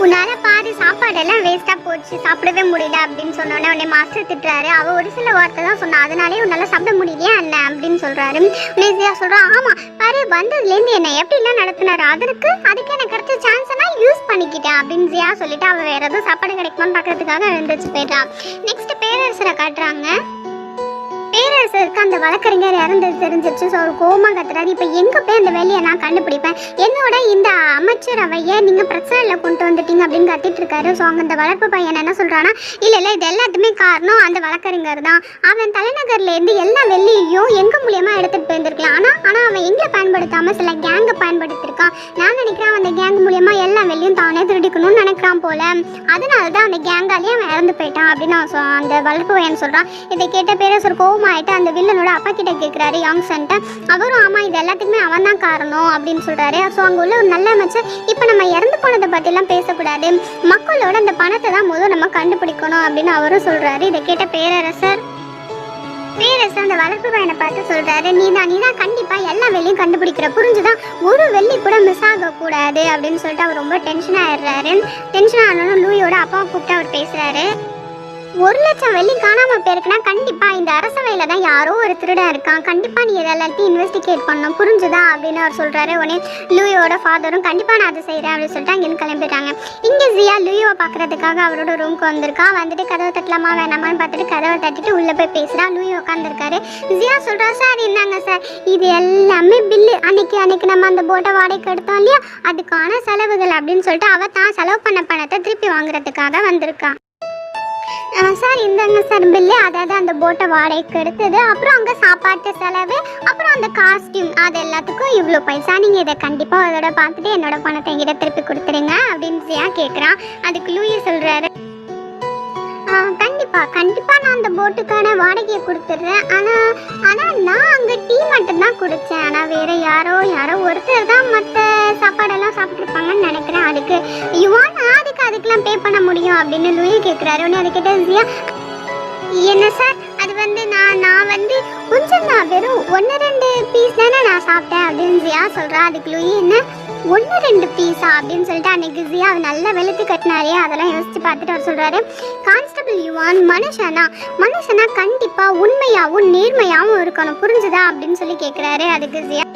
உன்னால பாதி சாப்பாடெல்லாம் வேஸ்ட்டாக போச்சு, சாப்பிடவே முடியல அப்படின்னு சொன்னோன்னே உடனே மாஸ்டர் திட்டுறாரு. அவள் ஒரு சில வார்த்தை தான் சொன்னா, அதனாலே உன்னால சாப்பிட முடியலையா என்ன அப்படின்னு சொல்கிறாரு. உடனே சொல்கிறா, ஆமாம் பாரு வந்ததுலேருந்து என்னை எப்படிலாம் நடத்தினாரு, அதுக்கு எனக்கு கிடைச்ச சான்ஸை நான் யூஸ் பண்ணிக்கிட்டேன் அப்படின்னு ஜியா சொல்லிட்டு அவள் வேறு எதுவும் சாப்பாடு கிடைக்குமான்னு பார்க்கறதுக்காக எழுந்திரிச்சு போயிட்டான். நெக்ஸ்ட் பேரரசரை காட்டுறாங்க. பேரரசருக்கு அந்த வழக்கறிஞர் இறந்தது தெரிஞ்சிருச்சு. ஸோ ஒரு கோபமாக கத்துறாரு, இப்போ எங்கே போய் அந்த வேலையை நான் கண்டுபிடிப்பேன், என்னோட இந்த அமைச்சரவையை நீங்கள் பிரச்சனையில் கொண்டு வந்துட்டீங்க அப்படின்னு கத்திட்டு இருக்காரு. ஸோ அங்கே அந்த வளர்ப்பு பையன் என்ன சொல்கிறான்னா, இல்லை இது எல்லாத்துமே காரணம் அந்த வழக்கறிஞர் தான், அவன் தலைநகர்லேருந்து எல்லா வெள்ளியையும் எங்கள் மூலியமாக எடுத்துகிட்டு போயிருந்துருக்கலாம், ஆனால் அவன் எங்களை பயன்படுத்தாமல் சில கேங்கை பயன்படுத்தியிருக்கான். நான் நினைக்கிறேன் அந்த கேங் மூலியமாக எல்லா வெள்ளியும் தானே திருடிக்கணும்னு நினைக்கிறான் போல, அதனால தான் அந்த கேங்காலேயே அவன் இறந்து போயிட்டான் அப்படின்னு அந்த வளர்ப்பு பையன் சொல்கிறான். இதை கேட்ட பேரரசர் ஆயிட்டு அந்த வில்லனோட அப்பா கிட்ட கேட்குறாரு யாங்சன்ட்ட. அவரும் ஆமாம் இது எல்லாத்துக்குமே அவன் தான் காரணம் அப்படின்னு சொல்கிறாரு. ஸோ அங்கே உள்ள ஒரு நல்ல அமைச்சர், இப்போ நம்ம இறந்து போனதை பற்றிலாம் பேசக்கூடாது, மக்களோட அந்த பணத்தை தான் முதல் நம்ம கண்டுபிடிக்கணும் அப்படின்னு அவரும் சொல்கிறாரு. இதை கேட்ட பேரரசர் அந்த வளர்ப்பு பையனை பார்த்து சொல்கிறாரு, நீ தான் கண்டிப்பாக எல்லா வெள்ளியும் கண்டுபிடிக்கிற, புரிஞ்சுதான், ஒரு வெள்ளி கூட மிஸ் ஆகக்கூடாது அப்படின்னு சொல்லிட்டு அவர் ரொம்ப டென்ஷன் ஆயிடுறாரு. டென்ஷன் ஆனாலும் லூயோட அப்பாவை கூப்பிட்டு அவர் பேசுகிறாரு. 1 லட்சம் வெள்ளி காணாமல் போயிருக்குன்னா கண்டிப்பாக இந்த அரசவையில் தான் யாரோ ஒரு திருடன் இருக்கான், கண்டிப்பாக நீ எல்லாத்தையும் இன்வெஸ்டிகேட் பண்ணணும், புரிஞ்சுதா அப்படின்னு அவர் சொல்கிறாரு. உடனே லூயோட ஃபாதரும் கண்டிப்பாக நான் அதை செய்கிறேன் அப்படின்னு சொல்லிட்டு அங்கேருந்து கிளம்பிட்டாங்க. இங்கே ஜியா லூயோவை பார்க்குறதுக்காக அவரோட ரூமுக்கு வந்திருக்கா. வந்துட்டு கதவை தட்டலாமா வேணாமான்னு பார்த்துட்டு கதவை தட்டிட்டு உள்ளே போய் பேசுகிறா. லூயோ உட்காந்துருக்காரு. ஜியா சொல்கிறா, சார் என்னங்க சார் இது எல்லாமே பில்லு, அன்னைக்கு நம்ம அந்த போட்டை வாடகைக்கு எடுத்தோம் இல்லையா, அதுக்கான செலவுகள் அப்படின்னு சொல்லிட்டு அவள் தான் செலவு பண்ண பணத்தை திருப்பி வாங்குறதுக்காக வந்திருக்கா. சார் இந்தாங்க சார் பில்லு, அதாவது அந்த போட்டை வாடகைக்கு எடுத்தது, அப்புறம் அங்கே சாப்பாட்டு செலவு, அப்புறம் அந்த காஸ்டியூம், அது எல்லாத்துக்கும் இவ்வளோ பைசா, நீங்கள் இதை கண்டிப்பாக அதோட பார்த்துட்டு என்னோட பணத்தை எங்கிட்ட திருப்பி கொடுத்துருங்க அப்படின்னு ஜியா கேட்குறான். அதுக்கு லூயி சொல்கிறாரு, கண்டிப்பாக நான் அந்த போட்டுக்கான வாடகையை கொடுத்துட்றேன், ஆனால் நான் அங்கே டீ மட்டும்தான் குடித்தேன், ஆனால் வேறு யாரோ ஒருத்தர் தான் மற்ற சாப்பாடெல்லாம் சாப்பிட்ருப்பாங்கன்னு நினைக்கிறேன். அதுக்கு யுவான் அதுக்கெல்லாம் பே பண்ண முடியும் அப்படின்னு லூயி கேட்குறாரு. உடனே அது கிட்ட ஜியா, என்ன சார் அது வந்து நான் வந்து கொஞ்சம் தான் வெறும் 1-2 பீஸ் தானே நான் சாப்பிட்டேன் அப்படின்னு ஜியா சொல்கிறா. அதுக்கு லூயி, என்ன 1-2 பீஸா அப்படின்னு சொல்லிட்டு அன்னைக்கு ஜியா நல்லா வெளுத்து கட்டினாரே அதெல்லாம் யோசிச்சு பார்த்துட்டு அவர் சொல்கிறாரு, கான்ஸ்டபிள் யுவான் மனுஷனா கண்டிப்பாக உண்மையாகவும் நேர்மையாகவும் இருக்கணும், புரிஞ்சுதா அப்படின்னு சொல்லி கேட்குறாரு. அதுக்கு ஜியா,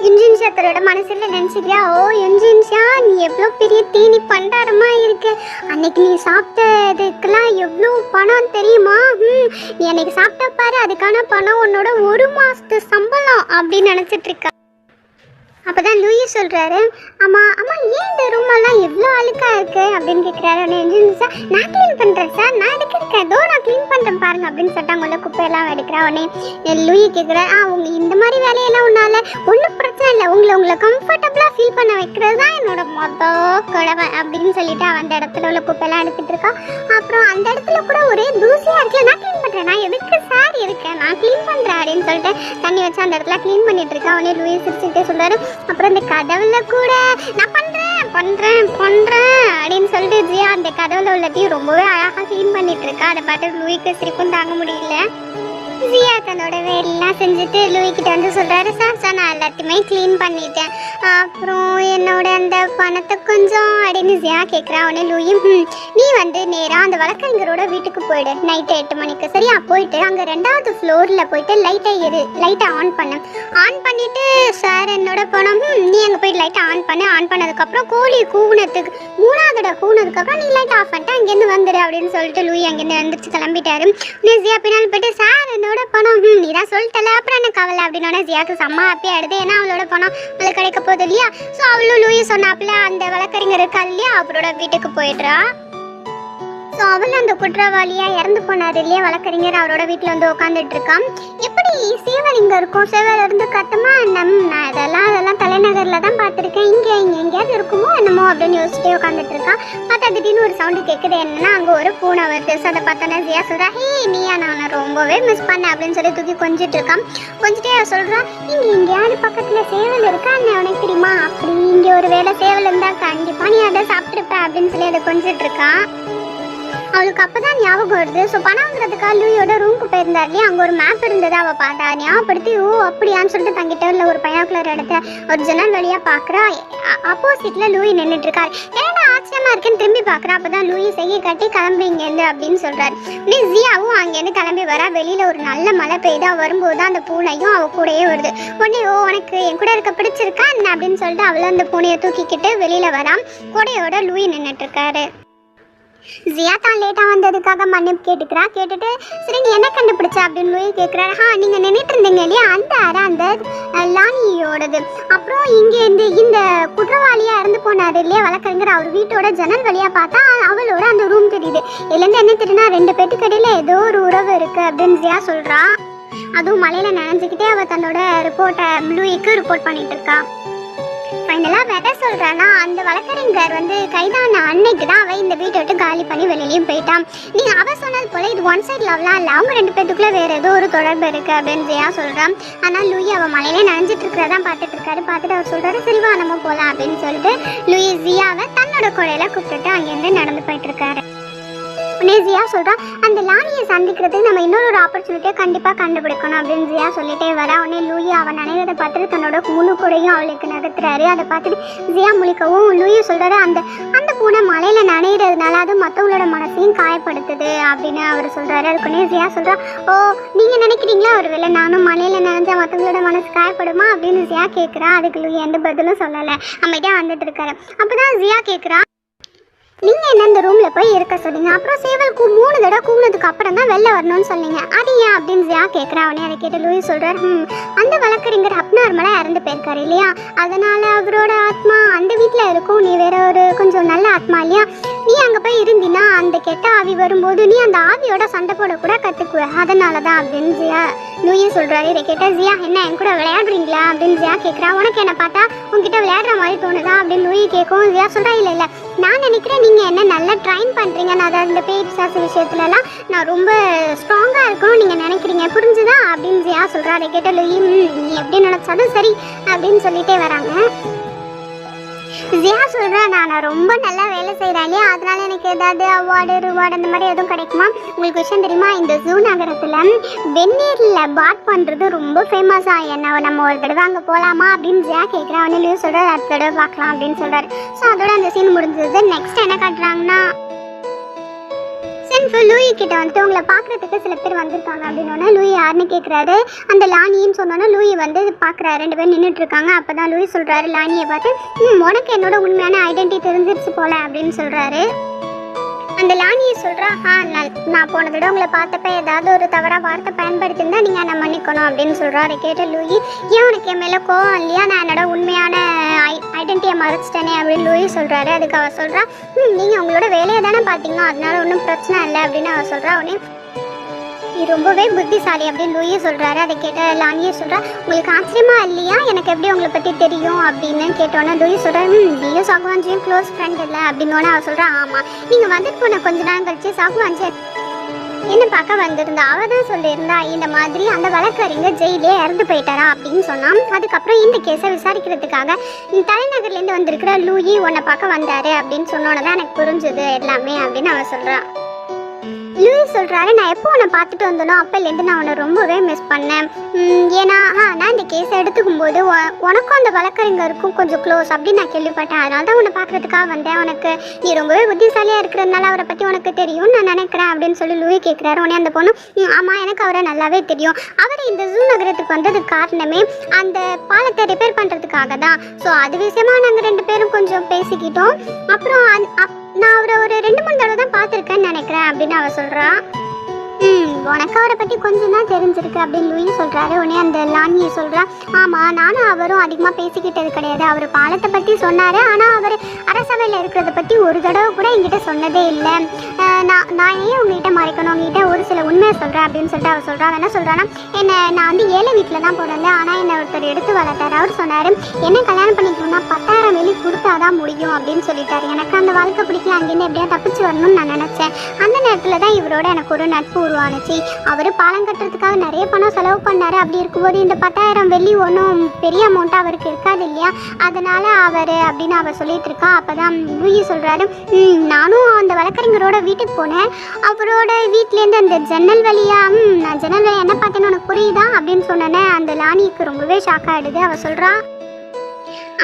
யுன்ஜின்ஷா தன்னோட மனசில் நினச்சிக்கிறியா, ஓ யுன்ஜின்ஷா நீ எவ்வளோ பெரிய தீனி பண்டாரமா இருக்கு, அன்னைக்கு நீ சாப்பிட்டதுக்கெல்லாம் எவ்வளோ பணம் தெரியுமா, நீ அன்னைக்கு சாப்பிட்ட பாரு அதுக்கான பணம் உன்னோட 1 மாசத்து சம்பளம் அப்படின்னு நினச்சிட்டு இருக்கா. அப்போதான் லூயி சொல்கிறாரு, ஆமாம் ஏன் இந்த ரூமெல்லாம் எவ்வளோ அழுக்காக இருக்குது அப்படின்னு கேட்குறாரு. உடனே சார் நான் க்ளீன் பண்ணுறேன் சார், நான் எடுக்கிறேன், ஏதோ நான் க்ளீன் பண்ணுறேன் பாருங்க அப்படின்னு சொல்லிட்டு அங்கே குப்பையெல்லாம் எடுக்கிறா. உடனே லூயி கேட்குறேன், உங்க இந்த மாதிரி வேலையெல்லாம் உன்னால ஒன்றும் பிரச்சனை இல்லை, உங்களை கம்ஃபர்டபுளாக ஃபீல் பண்ண வைக்கிறது தான் என்னோட கடமை அப்படின்னு சொல்லிட்டு அந்த இடத்துல உள்ள குப்பையெல்லாம் எடுத்துகிட்டு இருக்கா. அப்புறம் அந்த இடத்துல கூட ஒரே தூசியாக இருக்குல்ல, நான் க்ளீன் பண்ணுறேன், நான் எதுக்கு சார் இருக்கேன், நான் க்ளீன் பண்ணுறேன் அப்படின்னு சொல்லிட்டு தண்ணி வச்சு அந்த இடத்துல க்ளீன் பண்ணிட்டு இருக்கா. உடனே லூயி சிரிச்சுக்கிட்டே சொல்கிறாரு, அப்புறம் இந்த கதவுல கூட நான் பண்றேன் அப்படின்னு சொல்லிட்டு ஜியா அந்த கதவுல உள்ளதையும் ரொம்பவே அழகா க்ளீன் பண்ணிட்டு இருக்கா. அதை பார்த்து லூயிக்கு சிரிப்பும் தாங்க முடியல. ஜியா தன்னோட வேலையெல்லாம் செஞ்சுட்டு லூயி கிட்ட வந்து சொல்றாரு, சார் நான் எல்லாத்தையுமே க்ளீன் பண்ணிட்டேன், அப்புறம் என்னோட அந்த பணத்தை கொஞ்சம் அப்படின்னு ஜியா கேட்குறா. உடனே லூயி, நீ வந்து நேராக அந்த வழக்கறிஞரோட வீட்டுக்கு போயிடு நைட்டு 8 மணிக்கு, சரியா? போயிட்டு அங்கே 2வது ஃப்ளோரில் போயிட்டு லைட்டை ஆன் பண்ணிட்டு சார் என்னோட பணம், நீ அங்கே போயிட்டு லைட்டை ஆன் பண்ணதுக்கப்புறம் கோழி கூவுனதுக்கு 3வது தடவை கூவுனதுக்கப்புறம் நீ லைட் ஆஃப் பண்ணிட்டு அங்கேருந்து வந்துடு அப்படின்னு சொல்லிட்டு லூயி அங்கேருந்து வந்துச்சு கிளம்பிட்டாரு. ஜியா பின்னால் போயிட்டு, சார் என்னோட பணம், நீ தான் சொல்லிட்டல அப்புறம் என்ன கவலை அப்படின்னு ஜியாவுக்கு செம்ம ஹாப்பியாக எடுது. ஏன்னா அவளோட பணம் அவளுக்கு கிடைக்க போகுது இல்லையா. ஸோ அவளும் லூயி சொன்னாப்புல அந்த வழக்கறிஞர் இருக்கா இல்லையா அவரோட வீட்டுக்கு போயிடுறா. ஸோ அவளும் அந்த குற்றவாளியாக இறந்து போனார் இல்லையா வழக்கறிஞர், அவரோட வீட்டில் வந்து உட்காந்துட்டு இருக்கான். எப்படி சேவல் இங்கே இருக்கும், சேவல் இருந்து கத்தமா நான் அதெல்லாம் தலைநகரில் தான் பார்த்துருக்கேன், இங்கே எங்கேயாவது இருக்குமோ என்னமோ அப்படின்னு யோசிச்சுட்டே உட்காந்துட்டு இருக்கான். பார்த்தா திடீர்னு ஒரு சவுண்டு கேட்குது, என்னன்னா அங்கே ஒரு பூனை வருது. ஸோ அதை பார்த்தோன்னா ஜியா சொல்கிறா, ஹே நீயா, நான் ரொம்பவே மிஸ் பண்ணேன் அப்படின்னு சொல்லி தூக்கி கொஞ்சிட்டு இருக்கான். கொஞ்சிட்டே சொல்கிறா, இங்கே எங்கேயாவது பக்கத்தில் சேவல் இருக்கா என்ன உனக்கு தெரியுமா, அப்படி இங்கே ஒரு வேளை சேவல் இருந்தால் கண்டிப்பாக நீ அதை சாப்பிட்ருப்ப அப்படின்னு சொல்லி அதை கொஞ்சிட்டு இருக்கான். அவளுக்கு அப்பதான் ஞாபகம் வருது. ஸோ பணம் வாங்குறதுக்காக லூயோட ரூமுக்கு போயிருந்தார் இல்லையா, அங்கே ஒரு மேப் இருந்தது. அவள் பார்த்தா ஞாபகப்படுத்தி, ஓ அப்படியான்னு சொல்லிட்டு தங்கிட்ட இல்லை ஒரு பைனாக்குலர் எடுத்து ஒரு ஜன்னல் வழியாக பார்க்குறா. ஆப்போசிட்டில் லூயி நின்றுட்டு இருக்காரு. ஏன்னா ஆச்சரியமா இருக்குன்னு திரும்பி பார்க்குறா. அப்போ தான் லூயி செய்ய கட்டி கிளம்பி இங்கேருந்து அப்படின்னு சொல்கிறாரு. உடனே ஜியாவும் அங்கேருந்து கிளம்பி வரா. வெளியில் ஒரு நல்ல மழை பெய்தா. வரும்போது தான் அந்த பூனையும் அவள் கூடயே வருது. உடனே, ஓ உனக்கு என் கூட இருக்க பிடிச்சிருக்கா என்ன அப்படின்னு சொல்லிட்டு அவளும் அந்த பூனையை தூக்கிக்கிட்டு வெளியில் வரா. கூடையோட லூயி நின்றுட்டு இருக்காரு. ஜியா தான் லேட்டாக வந்ததுக்காக மன்னிப்பு கேட்டுட்டு, சரி நீ என்ன கண்டுபிடிச்சா அப்படின்னு லூயி கேட்குறாரு. நீங்கள் நின்றுட்டு இருந்தீங்க இல்லையா அந்த அறை அந்த லானியோடது. அப்புறம் இங்கேருந்து இந்த குற்றவாளியாக இறந்து போனார் இல்லையா வழக்கறிஞர், அவர் வீட்டோட ஜன்னல் வழியாக பார்த்தா அவளோட அந்த ரூம் தெரியுது. இதுலேருந்து என்ன தெரியுதுன்னா 2 பேத்துக்கடையில் ஏதோ ஒரு உறவு இருக்குது அப்படின்னு ஜியா சொல்கிறா. அதுவும் மலையில் நனைஞ்சிக்கிட்டே அவள் தன்னோட ரிப்போர்ட்டை லூயிக்கு ரிப்போர்ட் பண்ணிட்டு இருக்கா. ஃபைனலாக வெதை சொல்கிறான்னா, அந்த வழக்கறிஞர் வந்து கைதான அன்னைக்கு தான் அவள் இந்த வீட்டை விட்டு காலி பண்ணி வெளியிலையும் போயிட்டான். நீங்கள் அவள் சொன்னது போல் இது ஒன் சைட் லவ்லாம் இல்லை, அவங்க 2 பேத்துக்குள்ளே வேறு ஏதோ ஒரு தொடர்பு இருக்குது அப்படின்னு ஜியா சொல்கிறான். ஆனால் லூயி அவள் மலையிலே நனைஞ்சிட்டு இருக்கிறதான் பார்த்துட்டு இருக்காரு. பார்த்துட்டு அவர் சொல்கிறாரு, சரிவா நம்ம போகலாம் அப்படின்னு சொல்லிட்டு லூயி ஜியாவை தன்னோட கொடையில் கூப்பிட்டுட்டு அங்கேருந்து நடந்து போயிட்டு இருக்காரு. உடனே ஜியா சொல்கிறா, அந்த லானியை சந்திக்கிறதுக்கு நம்ம இன்னொரு ஆப்பர்ச்சுனிட்டியை கண்டிப்பாக கண்டுபிடிக்கணும் அப்படின்னு ஜியா சொல்லிட்டே வரா. உடனே லூயி அவன் நினைவதை பார்த்துட்டு தன்னோட முழு கூடையும் அவளுக்கு நகர்த்துறாரு. அதை பார்த்துட்டு ஜியா முழிக்கவும் லூயி சொல்கிறாரு, அந்த பூனை மலையில் நனைகிறதுனால அது மற்றவங்களோட மனசையும் காயப்படுத்துது அப்படின்னு அவர் சொல்கிறாரு. அதுக்குன்னே ஜியா சொல்கிறா, ஓ நீங்கள் நினைக்கிறீங்களா ஒரு வேளை நானும் மலையில் நனைஞ்சா மற்றவங்களோட மனசு காயப்படுமா அப்படின்னு ஜியா கேட்குறா. அதுக்கு லூயி எந்த பதிலும் சொல்லலை, அமைதியாக வந்துட்டு இருக்காரு. அப்போ தான் ஜியா கேட்குறா, நீங்கள் என்ன இந்த ரூமில் போய் இருக்க சொன்னீங்க, அப்புறம் சேவலுக்கு 3 தடவை கூப்பினதுக்கு அப்புறம் தான் வெளில வரணும்னு சொன்னீங்க, அது ஏன் அப்படின்னு ஜியா கேட்குறா. உடனே அதை கேட்டு லூயி சொல்கிறார், அந்த வழக்கறிஞர் அப்நார்மலாக இறந்து போயிருக்காரு இல்லையா, அதனால் அவரோட ஆத்மா அந்த வீட்டில் இருக்கும், நீ வேற ஒரு கொஞ்சம் நல்ல ஆத்மா இல்லையா, நீ அங்கே போய் இருந்தினா அந்த கெட்ட ஆவி வரும்போது நீ அந்த ஆவியோட சண்டை போடக்கூட கற்றுக்குவ, அதனால தான் அப்படின்னு ஜியா லூயி சொல்கிறாரு. இதை கேட்டால் ஜியா என்ன என் கூட விளையாடுறீங்களா அப்படின்னு ஜியா கேட்குறா. உனக்கு என்ன பார்த்தா உங்ககிட்ட விளையாடுற மாதிரி தோணுதா அப்படின்னு லூயி கேட்கும். ஜியா சொல்கிறா இல்லை இல்லை நான் நினைக்கிறேன் நீங்கள் என்ன நல்லா ட்ரைன் பண்ணுறீங்க, நான் அதாவது இந்த பேய் பிசாசு விஷயத்துலலாம் நான் ரொம்ப ஸ்ட்ராங்காக இருக்கணும் நீங்கள் நினைக்கிறீங்க, புரிஞ்சுதா அப்படின்னு ஜியா சொல்கிறா. அதை கேட்டால் லூயி நீ எப்படி நினச்சாலும் சரி அப்படின்னு சொல்லிட்டே வராங்க. ஜியா சொல்கிறேன் நான் ரொம்ப நல்லா வேலை செய்கிறேன் இல்லையா, அதனால எனக்கு ஏதாவது அவார்டு ரிவார்டு அந்த மாதிரி எதுவும் கிடைக்குமா? உங்களுக்கு விஷயம் தெரியுமா, இந்த ஜூ நகரத்தில் வெந்நீரில் பாத் பண்ணுறது ரொம்ப ஃபேமஸாக, என்ன நம்ம ஒரு தடவை அங்கே போகலாமா அப்படின்னு ஜியா கேட்குறேன். அவனே லூயி சொல்கிறார் அடுத்த தடவை பார்க்கலாம் அப்படின்னு சொல்கிறாரு. ஸோ அதோட அந்த சீன் முடிஞ்சது. நெக்ஸ்ட் என்ன காட்டுறாங்கன்னா லூயி கிட்ட வந்துட்டு உங்களை பார்க்குறதுக்கு சில பேர் வந்திருக்காங்க அப்படின்னோன்னா லூயி யாருன்னு கேட்குறாரு. அந்த லானின்னு சொன்னோன்னா லூயி வந்து பார்க்குறாரு, 2 பேர் நின்றுட்டு இருக்காங்க. அப்போ தான் லூயி சொல்கிறாரு லானியை பார்த்து உனக்கு என்னோட உண்மையான ஐடென்டிட்டி தெரிஞ்சிருச்சு போல அப்படின்னு சொல்கிறாரு. அந்த லானியை சொல்கிறா நான் போன தடவை உங்களை பார்த்தப்ப ஏதாவது ஒரு தவறாக வார்த்தை பயன்படுத்தியிருந்தா நீங்கள் என்ன மன்னிக்கணும் அப்படின்னு சொல்கிறா. அதை கேட்ட லூயி ஏன் உனக்கு என் மேலே கோவம் இல்லையா, நான் என்னோட உண்மையான ஐடென்டிட்டியை மறைச்சிட்டேனே அப்படின்னு லூயி சொல்கிறாரு. அதுக்கு அவள் சொல்கிறா நீங்கள் உங்களோட வேலையை தானே பார்த்தீங்க, அதனால ஒன்றும் பிரச்சனை இல்லை அப்படின்னு அவள் சொல்கிறா. உடனே நீ ரொம்பவே புத்திசாலி அப்படின்னு லூயி சொல்கிறாரு. அதை கேட்ட லானியை சொல்கிறா உங்களுக்கு ஆச்சரியமா இல்லையா எனக்கு எப்படி உங்களை பற்றி தெரியும் அப்படின்னு கேட்டோன்னே லூயி சொல்கிறேன் நீயும் சாகுவாஞ்சியும் க்ளோஸ் ஃப்ரெண்ட் இல்லை அப்படின்னோடனே அவள் சொல்கிறா ஆமாம் நீங்கள் வந்துட்டு போன கொஞ்ச நாள் கழிச்சு சாகுவாஞ்சி என்ன பார்க்க வந்திருந்தா, அவள் தான் சொல்லியிருந்தா இந்த மாதிரி அந்த வழக்கறிஞர் ஜெயிலே இறந்து போயிட்டாரா அப்படின்னு சொன்னான். அதுக்கப்புறம் இந்த கேஸை விசாரிக்கிறதுக்காக தலைநகர்லேருந்து வந்திருக்கிற லூயி உன்னை பார்க்க வந்தாரு அப்படின்னு சொன்னோன்னு தான் எனக்கு புரிஞ்சுது எல்லாமே அப்படின்னு அவள் சொல்கிறான். லூயி சொல்கிறாரு நான் எப்போ உன்னை பார்த்துட்டு வந்தனோ அப்போலேருந்து நான் உன்னை ரொம்பவே மிஸ் பண்ணேன். ஏன்னா நான் இந்த கேஸை எடுத்துக்கும் போது உனக்கும் அந்த வழக்கறிஞருக்கும் கொஞ்சம் க்ளோஸ் அப்படின்னு நான் கேள்விப்பட்டேன், அதனால தான் உன்னை பார்க்குறதுக்காக வந்தேன். உனக்கு நீ ரொம்பவே புத்திசாலியாக இருக்கிறதுனால அவரை பற்றி உனக்கு தெரியும் நான் நினைக்கிறேன் அப்படின்னு சொல்லி லூயி கேட்குறாரு. உடனே அந்த பொண்ணு ஆமாம் எனக்கு அவரை நல்லாவே தெரியும், அவர் இந்த ஜூ நகரத்துக்கு வந்ததுக்கு காரணமே அந்த பாலத்தை ரிப்பேர் பண்ணுறதுக்காக தான். ஸோ அது விஷயமா நாங்கள் 2 பேரும் கொஞ்சம் பேசிக்கிட்டோம். அப்புறம் நான் அவரை ஒரு 2-3 தடவை தான் பார்த்துருக்கேன்னு நினைக்கிறேன் அப்படின்னு அவள் சொல்கிறா. உனக்கு அவரை பற்றி கொஞ்சம் தான் தெரிஞ்சிருக்கு அப்படின்னு லூயி சொல்கிறாரு. உடனே அந்த லானியை சொல்கிறா ஆமாம் நானும் அவரும் அதிகமாக பேசிக்கிட்டது கிடையாது, அவர் பாலத்தை பற்றி சொன்னார், ஆனால் அவர் அரசவையில் இருக்கிறத பற்றி ஒரு தடவை கூட என்கிட்ட சொன்னதே இல்லை. நான் ஏன் உங்ககிட்ட மறைக்கணும், உங்ககிட்ட ஒரு சில உண்மையை சொல்கிறேன் அப்படின்னு சொல்லிட்டு அவர் சொல்கிறா. என்ன சொல்கிறான்னா நான் வந்து ஏழை வீட்டில் தான் பிறந்தேன், ஆனால் என்னை ஒருத்தர் எடுத்து வளர்த்தார். அவர் சொன்னார் என்ன கல்யாணம் பண்ணிக்கணும்னா 10,000 வெளி கொடுத்தா தான் முடியும் அப்படின்னு சொல்லிட்டார். எனக்கு அந்த வாழ்க்கை பிடிக்கல, அங்கேருந்து எப்படியா தப்பிச்சு வரணும்னு நான் நினச்சேன். அந்த நேரத்தில் தான் இவரோட எனக்கு ஒரு நட்பு உருவானுச்சு. அவர் பாலம் கட்டுறதுக்காக நிறைய பணம் செலவு பண்ணாரு. அப்படி இருக்கும்போது இந்த 10,000 வெள்ளி ஒன்றும் பெரிய அமௌண்ட்டாக அவருக்கு இருக்காது இல்லையா, அதனால அவர் அப்படின்னு அவர் சொல்லிட்டு இருக்கா. அப்போதான் லூயி சொல்கிறாரு நானும் அந்த வழக்கறிஞரோட வீட்டுக்கு போனேன், அவரோட வீட்டிலேருந்து அந்த ஜன்னல் வழியாக நான் ஜன்னல் வழியாக என்ன பார்த்தேன்னு உனக்கு புரியுதா அப்படின்னு சொன்னேன்னே அந்த லானிக்கு ரொம்பவே ஷாக் ஆகிடுது. அவள் சொல்கிறா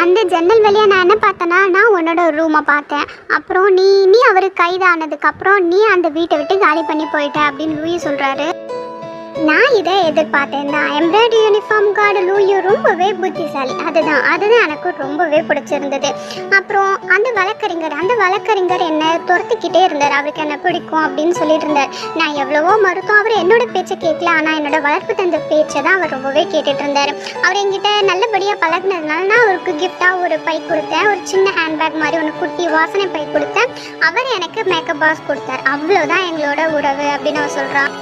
அந்த ஜன்னல் வழியாக நான் என்ன பார்த்தேன்னா நான் உன்னோட ரூமை பார்த்தேன், அப்புறம் நீ அவர் கைதானதுக்கப்புறம் நீ அந்த வீட்டை விட்டு காலி பண்ணி போயிட்ட அப்படின்னு லூயி சொல்கிறாரு. நான் இதை எதிர்பார்த்தேன் தான். எம்ப்ராய்டரி யூனிஃபார்ம் கார்டு லூயி ரொம்பவே புத்திசாலி, அதுதான் எனக்கு ரொம்பவே பிடிச்சிருந்தது. அப்புறம் அந்த வழக்கறிஞர் என்னை துரத்திக்கிட்டே இருந்தார், அவருக்கு என்ன பிடிக்கும் அப்படின்னு சொல்லிட்டு இருந்தார். நான் எவ்வளவோ மறுத்தோம், அவர் என்னோட பேச்சை கேட்கல, ஆனால் என்னோட வளர்ப்பு தந்த பேச்சை தான் அவர் ரொம்பவே கேட்டுட்டு இருந்தார். அவர் என்கிட்ட நல்லபடியாக பழகினதுனால நான் அவருக்கு கிஃப்டாக ஒரு பை கொடுத்தேன், ஒரு சின்ன ஹேண்ட்பேக் மாதிரி ஒன்று குட்டி வாசனை பை கொடுத்தேன். அவர் எனக்கு மேக்கப் பாக்ஸ் கொடுத்தார், அவ்வளோதான் எங்களோட உறவு அப்படின்னு அவர் சொல்கிறான்.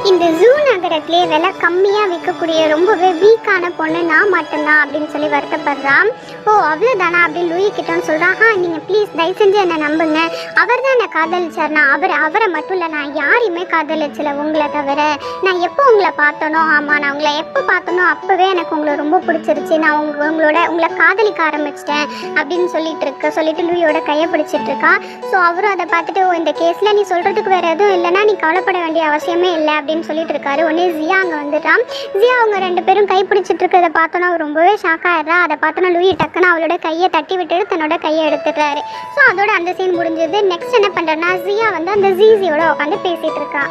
இந்த ஜூ நகரத்திலே விலை கம்மியாக விற்கக்கூடிய ரொம்பவே வீக்கான பொண்ணு நான் மட்டும்தான் அப்படின்னு சொல்லி வருத்தப்படுறான். ஓ அவ்வளோதானா அப்படின்னு லூயி கிட்டன்னு சொல்கிறான். நீங்கள் ப்ளீஸ் தயவு செஞ்சு என்னை நம்புங்க, அவர் தான் என்னை காதலிச்சார், நான் அவரை மட்டும் இல்லை நான் யாரையுமே காதலிச்சல உங்களை தவிர. நான் எப்போ உங்களை பார்த்தனோ நான் உங்களை எப்போ பார்த்தனோ அப்போவே எனக்கு உங்களை ரொம்ப பிடிச்சிருச்சு, நான் உங்களை காதலிக்க ஆரம்பிச்சிட்டேன் அப்படின்னு சொல்லிட்டு லூயோட கையை பிடிச்சிட்டு இருக்கா. ஸோ அவரும் அதை பார்த்துட்டு இந்த கேஸில் நீ சொல்கிறதுக்கு வேறு எதுவும் இல்லைன்னா நீ கவலைப்பட வேண்டிய அவசியமே இல்லை அப்படின்னு சொல்லிட்டு இருக்காரு. உடனே ஜியா அங்கே வந்துட்டான். ஜியா அவங்க 2 பேரும் கை பிடிச்சிட்டு இருக்கிறத பார்த்தோன்னா ரொம்பவே ஷாக் ஆயிடுறா. அதை பார்த்தோன்னா லூயி டக்குன்னு அவளோட கையை தட்டி விட்டுட்டு தன்னோட கையை எடுத்துடுறாரு. ஸோ அதோட அந்த சீன் முடிஞ்சது. நெக்ஸ்ட் என்ன பண்ணுறேன்னா ஜியா வந்து அந்த ஜியோட உட்காந்து பேசிட்டு இருக்கா.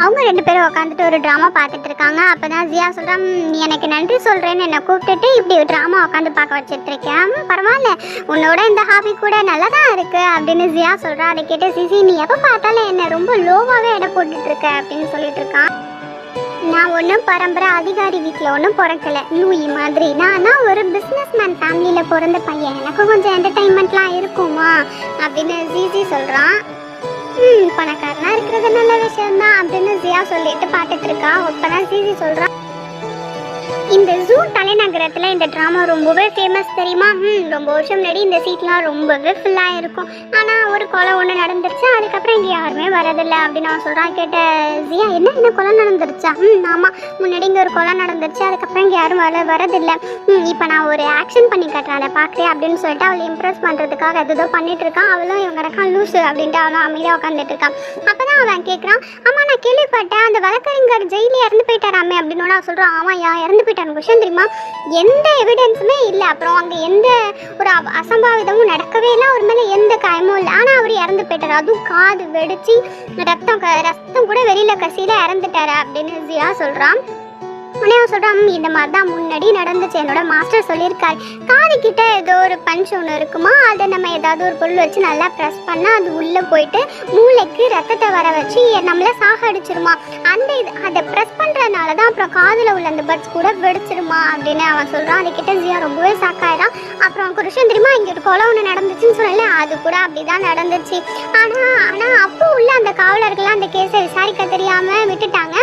அவங்க 2 பேரும் உட்காந்துட்டு ஒரு ட்ராமா பார்த்துட்டு இருக்காங்க. அப்போ தான் ஜியா சொல்கிறான் நீ எனக்கு நன்றி சொல்கிறேன்னு என்னை கூப்பிட்டுட்டு இப்படி ஒரு ட்ராமா உட்காந்து பார்க்க வச்சுட்ருக்கேன், பரவாயில்ல உன்னோட இந்த ஹாபி கூட நல்லா தான் இருக்குது அப்படின்னு ஜியா சொல்கிறா. அதை கேட்டு சிசி நீ எப்போ பார்த்தாலும் என்னை ரொம்ப லோவாகவே எடை போட்டுட்ருக்க அப்படின்னு சொல்லிட்டு இருக்கான். நான் ஒன்றும் பரம்பரை அதிகாரி வீட்டில் ஒன்றும் பிறக்கல லூயி மாதிரி. நான் ஒரு பிஸ்னஸ் மேன் ஃபேமிலியில் பிறந்த பையன். எனக்கு கொஞ்சம் என்டர்டைன்மெண்ட்லாம் இருக்குமா அப்படின்னு ஜிஜி சொல்கிறான். பணக்காரனா இருக்கிறது நல்ல விஷயம்தான் அப்படின்னு ஜியா சொல்லிட்டு பார்த்துட்டு இருக்கா. அப்பதான் ஜிஜி சொல்கிறான், இந்த ஜூ தலைநகரத்தில் இந்த ட்ராமா ரொம்பவே ஃபேமஸ் தெரியுமா? ரொம்ப வருஷம் முன்னாடி இந்த சீட்லாம் ரொம்பவே ஃபுல்லாக இருக்கும். ஆனால் ஒரு கொலை ஒன்று நடந்துருச்சு, அதுக்கப்புறம் இங்கே யாருமே வரதில்லை அப்படின்னு நான் சொல்கிறான். கேட்ட ஜியா, என்ன கொலை நடந்துருச்சா? ஆமாம், முன்னாடி இங்கே ஒரு கொலை நடந்துருச்சு, அதுக்கப்புறம் இங்கே யாரும் வரதில்லை. இப்போ நான் ஒரு ஆக்ஷன் பண்ணி கட்டுறேன், அதை பார்க்குறேன் அப்படின்னு சொல்லிட்டு அவளை இம்ப்ரெஸ் பண்ணுறதுக்காக எதோ பண்ணிட்டு இருக்கான். அவளும் இவங்க இருக்கான் லூஸு அப்படின்ட்டு அவளும் அமைதியாக உட்காந்துட்டு இருக்கான். அப்போ தான் அவன் கேட்குறான், ஆமாம் நான் கேள்விப்பட்டேன் அந்த வழக்கறிஞர் ஜெயிலில் இறந்து போயிட்டாராமே அப்படின்னு நான் சொல்கிறான். ஆமாம் இறந்து போயிட்டார். விஷயம் தெரியுமா? எந்த எவிடன்ஸுமே இல்லை, அப்புறம் அங்கே எந்த ஒரு அசம்பாவிதமும் நடக்கவே இல்லை, அவர் மேலே எந்த காயமும் இல்லை. ஆனால் அவர் இறந்து போயிட்டார், அதுவும் காது வெடிச்சு ரத்தம் கூட வெளியில கசியில இறந்துட்டாரு அப்படின்னு ஜியா சொல்றான். உடனே சொல்கிறான், இந்த மாதிரி தான் முன்னாடி நடந்துச்சு, என்னோட மாஸ்டர் சொல்லியிருக்காரு, காது கிட்ட ஏதோ ஒரு பஞ்ச் ஒன்று இருக்குமா, அதை நம்ம ஏதாவது ஒரு பொருள் வச்சு நல்லா ப்ரெஸ் பண்ணால் அது உள்ளே போயிட்டு மூளைக்கு ரத்தத்தை வர வச்சு நம்மளை சாகடிச்சிருமா. அதை ப்ரெஸ் பண்ணுறதுனால தான் அப்புறம் காதில் உள்ள அந்த பட்ஸ் கூட வெடிச்சிருமா அப்படின்னு அவன் சொல்கிறான். அதுக்கிட்ட ஜியா ரொம்பவே ஷாக்காயிடான். அப்புறம் அவனுக்கு ஒரு விஷயம் தெரியுமா, இங்கே ஒரு கொலை ஒன்று நடந்துச்சுன்னு சொன்னல, அது கூட அப்படி தான் நடந்துச்சு. ஆனால் அப்போ உள்ள அந்த காவலர்கள்லாம் அந்த கேஸை விசாரிக்க தெரியாமல் விட்டுட்டாங்க.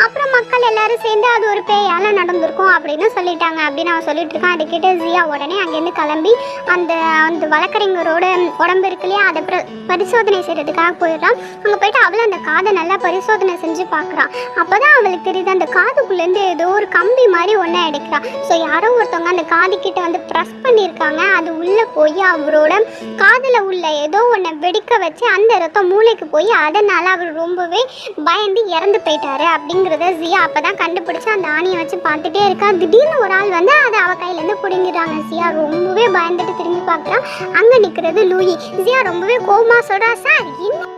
அப்புறம் மக்கள் எல்லாரும் சேர்ந்து அது ஒரு பேயால நடந்திருக்கும் அப்படின்னு சொல்லிட்டாங்க அப்படின்னு அவன் சொல்லிட்டு இருக்கான். அதை கேட்டு ஜியா உடனே அங்கேருந்து கிளம்பி அந்த வழக்கறிஞரோட உடம்பு இருக்கு இல்லையா, அதை பரிசோதனை செய்யறதுக்காக போயிடுறான். அங்கே போயிட்டு அவளை அந்த காதை நல்லா பரிசோதனை செஞ்சு பார்க்குறான். அப்போதான் அவளுக்கு தெரியுது அந்த காதுக்குள்ளேருந்து ஏதோ ஒரு கம்பி மாதிரி ஒன்றை எடுக்கிறான். ஸோ யாரோ ஒருத்தவங்க அந்த காது கிட்ட வந்து ப்ரெஸ் பண்ணியிருக்காங்க, அது உள்ளே போய் அவரோட காதில் உள்ள ஏதோ ஒன்றை வெடிக்க வச்சு அந்த ரத்தம் மூளைக்கு போய் அதனால அவர் ரொம்பவே பயந்து இறந்து போயிட்டாரு அப்படிங்கிறத ஜியா அப்பதான் கண்டுபிடிச்சு அந்த ஆணியை வச்சு பார்த்துட்டே இருக்கா. திடீர்னு ஒரு ஆள் வந்து அதை அவ கையிலேருந்து பிடுங்கிடுறாங்க. ஜியா ரொம்பவே பயந்துட்டு திரும்பி பார்க்குறான். அங்கே நிற்கிறது லூயி. ஜியா ரொம்பவே கோமா சொல்றா, சார் என்ன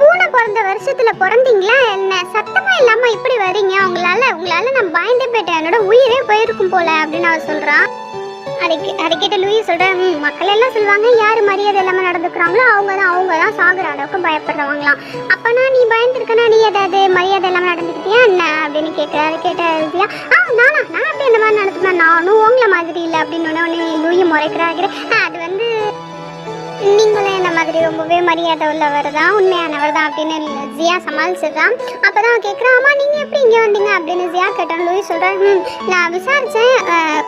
பூனை பிறந்த வருஷத்துல பிறந்தீங்களா என்ன, சத்தமா இல்லாம இப்படி வரீங்க, உங்களால நான் பயந்தே போயிட்டேன், என்னோட உயிரே போயிருக்கும் போல அப்படின்னு அவ சொல்றான். அதை கேட்ட லூயி சொல்கிறேன், மக்கள் எல்லாம் சொல்லுவாங்க யார் மரியாதை இல்லாமல் நடந்துக்கிறாங்களோ அவங்க தான் சாகுற அளவுக்கு பயப்படுறவங்களாம். அப்போனா நீ பயந்துருக்கனா, நீ ஏதாவது மரியாதை இல்லாமல் நடந்துக்கிட்டியா என்ன அப்படின்னு கேட்குற. அதை கேட்ட லூயா, நான் அப்படி இந்த மாதிரி நடத்துனேன், நானும் உங்களை மாதிரி இல்லை அப்படின்னு ஒன்று லூயி முறைக்கிறாரு. அது வந்து நீங்களும் என்ன மாதிரி ரொம்பவே மரியாதை உள்ளவர் தான், உண்மையானவர் தான் அப்படின்னு ஜியா சமாளிச்சிடுறான். அப்போ தான் கேட்குறான், ஆமாம் நீங்கள் எப்படி இங்கே வந்தீங்க அப்படின்னு ஜியா கேட்டான். லூயி சொல்கிறேன், நான் விசாரித்தேன்,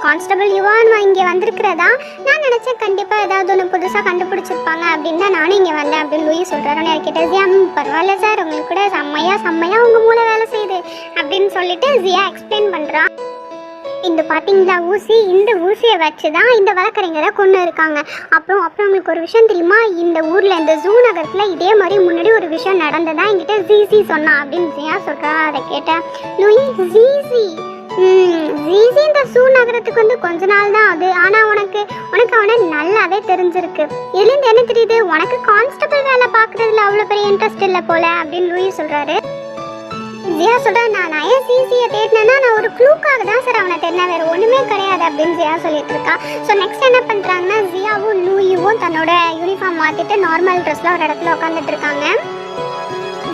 கான்ஸ்டபிள் யுவான் இங்கே வந்திருக்கிறதா, நான் நினச்சேன் கண்டிப்பாக ஏதாவது ஒன்று புதுசாக கண்டுபிடிச்சிருப்பாங்க அப்படின்னு தான் நானும் இங்கே வந்தேன் அப்படின்னு லூயி சொல்கிறாரு. நான் கேட்டேன், ஜியா பரவாயில்ல சார், உங்களுக்கு கூட செம்மையாக உங்கள் மூளை வேலை செய்யுது அப்படின்னு சொல்லிட்டு ஜியா எக்ஸ்பிளைன் பண்ணுறான். இந்த பார்த்தீங்களா ஊசி, இந்த ஊசியை வச்சு தான் இந்த வழக்கறிஞரை கொண்டு இருக்காங்க. அப்புறம் உங்களுக்கு ஒரு விஷயம் தெரியுமா, இந்த ஊரில் இந்த ஜூ நகரத்தில் இதே மாதிரி முன்னாடி ஒரு விஷயம் நடந்ததா என்கிட்ட ஜிசி சொன்னான் அப்படின்னு ஜியா சொல்கிறா. அதை கேட்டேன் லூயி, ஜிசி இந்த ஜூ நகரத்துக்கு வந்து கொஞ்ச நாள் தான் அது, ஆனால் உனக்கு அவனை நல்லாவே தெரிஞ்சிருக்கு. இதுலேருந்து என்ன தெரியுது, உனக்கு கான்ஸ்டபிள் வேலை பார்க்குறதுல அவ்வளோ பெரிய இன்ட்ரெஸ்ட் இல்லை போல அப்படின்னு லூயி சொல்கிறாரு. ஜியா சொல்கிறா, நான் ஏன் சிசியை தேடினேன்னா நான் ஒரு க்ளூக்காக தான் சார் அவனை தேடினா, வேறு ஒன்றுமே கிடையாது அப்படின்னு ஜியா சொல்லிட்டு இருக்கா. ஸோ நெக்ஸ்ட் என்ன பண்ணுறாங்கன்னா, ஜியாவும் லூயிவும் தன்னோட யூனிஃபார்ம் மாற்றிட்டு நார்மல் ட்ரெஸ்ஸில் ஒரு இடத்துல உட்காந்துட்டு இருக்காங்க.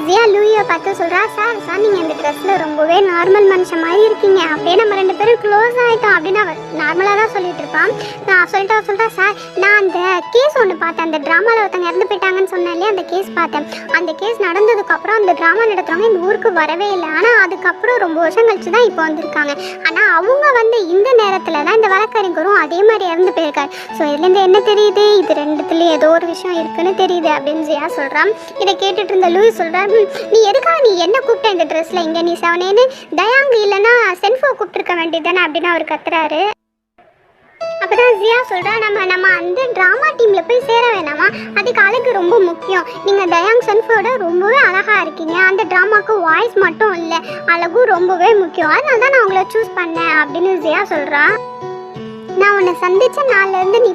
ஜியா லூயியை பார்த்து சொல்கிறா, சார் நீங்கள் இந்த ட்ரெஸ்ஸில் ரொம்பவே நார்மல் மனுஷன் மாதிரி இருக்கீங்க, அப்படியே நம்ம ரெண்டு பேரும் க்ளோஸ் ஆகிட்டோம் அப்படின்னு அவன் நார்மலாக தான் சொல்லிட்டு இருப்பான். நான் சொல்லிட்டா சார், நான் அந்த கேஸ் ஒன்று பார்த்தேன், அந்த ட்ராமாவில் ஒருத்தங்க இறந்து போயிட்டாங்கன்னு சொன்னேன் இல்லையா, அந்த கேஸ் பார்த்தேன். அந்த கேஸ் நடந்ததுக்கப்புறம் அந்த ட்ராமா நடத்துகிறவங்க இந்த ஊருக்கு வரவே இல்லை, ஆனால் அதுக்கப்புறம் ரொம்ப வருஷம் கழிச்சு தான் இப்போ வந்திருக்காங்க. ஆனால் அவங்க வந்து இந்த நேரத்தில் தான் இந்த வழக்கறிஞரும் அதே மாதிரி இறந்து போயிருக்காரு. ஸோ இதுலேருந்து என்ன தெரியுது, இது ரெண்டுத்துலேயும் ஏதோ ஒரு விஷயம் இருக்குன்னு தெரியுது அப்படின்னு ஜியா சொல்கிறான். இதை கேட்டுட்டு இருந்த லூயி சொல்கிறார், நீ என்ன கூப்பிட்ட இந்த ட்ரெஸ்ல, இங்க நீ செவனேன்னு தயாங்க இல்லைன்னா சென்ஃபோ கூப்பிட்டுருக்க வேண்டியதானே அப்படின்னு அவர் கத்துறாரு. அப்பதான் ஜியா சொல்றா, நம்ம அந்த டிராமா டீம்ல போய் சேர வேணாமா, அதுக்கு அழகு ரொம்ப முக்கியம், நீங்க தயாங் சென்ஃபோட ரொம்பவே அழகா இருக்கீங்க, அந்த டிராமாக்கு வாய்ஸ் மட்டும் இல்லை அழகும் ரொம்பவே முக்கியம், அதனால தான் நான் உங்களை சூஸ் பண்ணேன் அப்படின்னு ஜியா சொல்றா. நான் உன்னை சந்திச்ச நாள்ல இருந்து நீ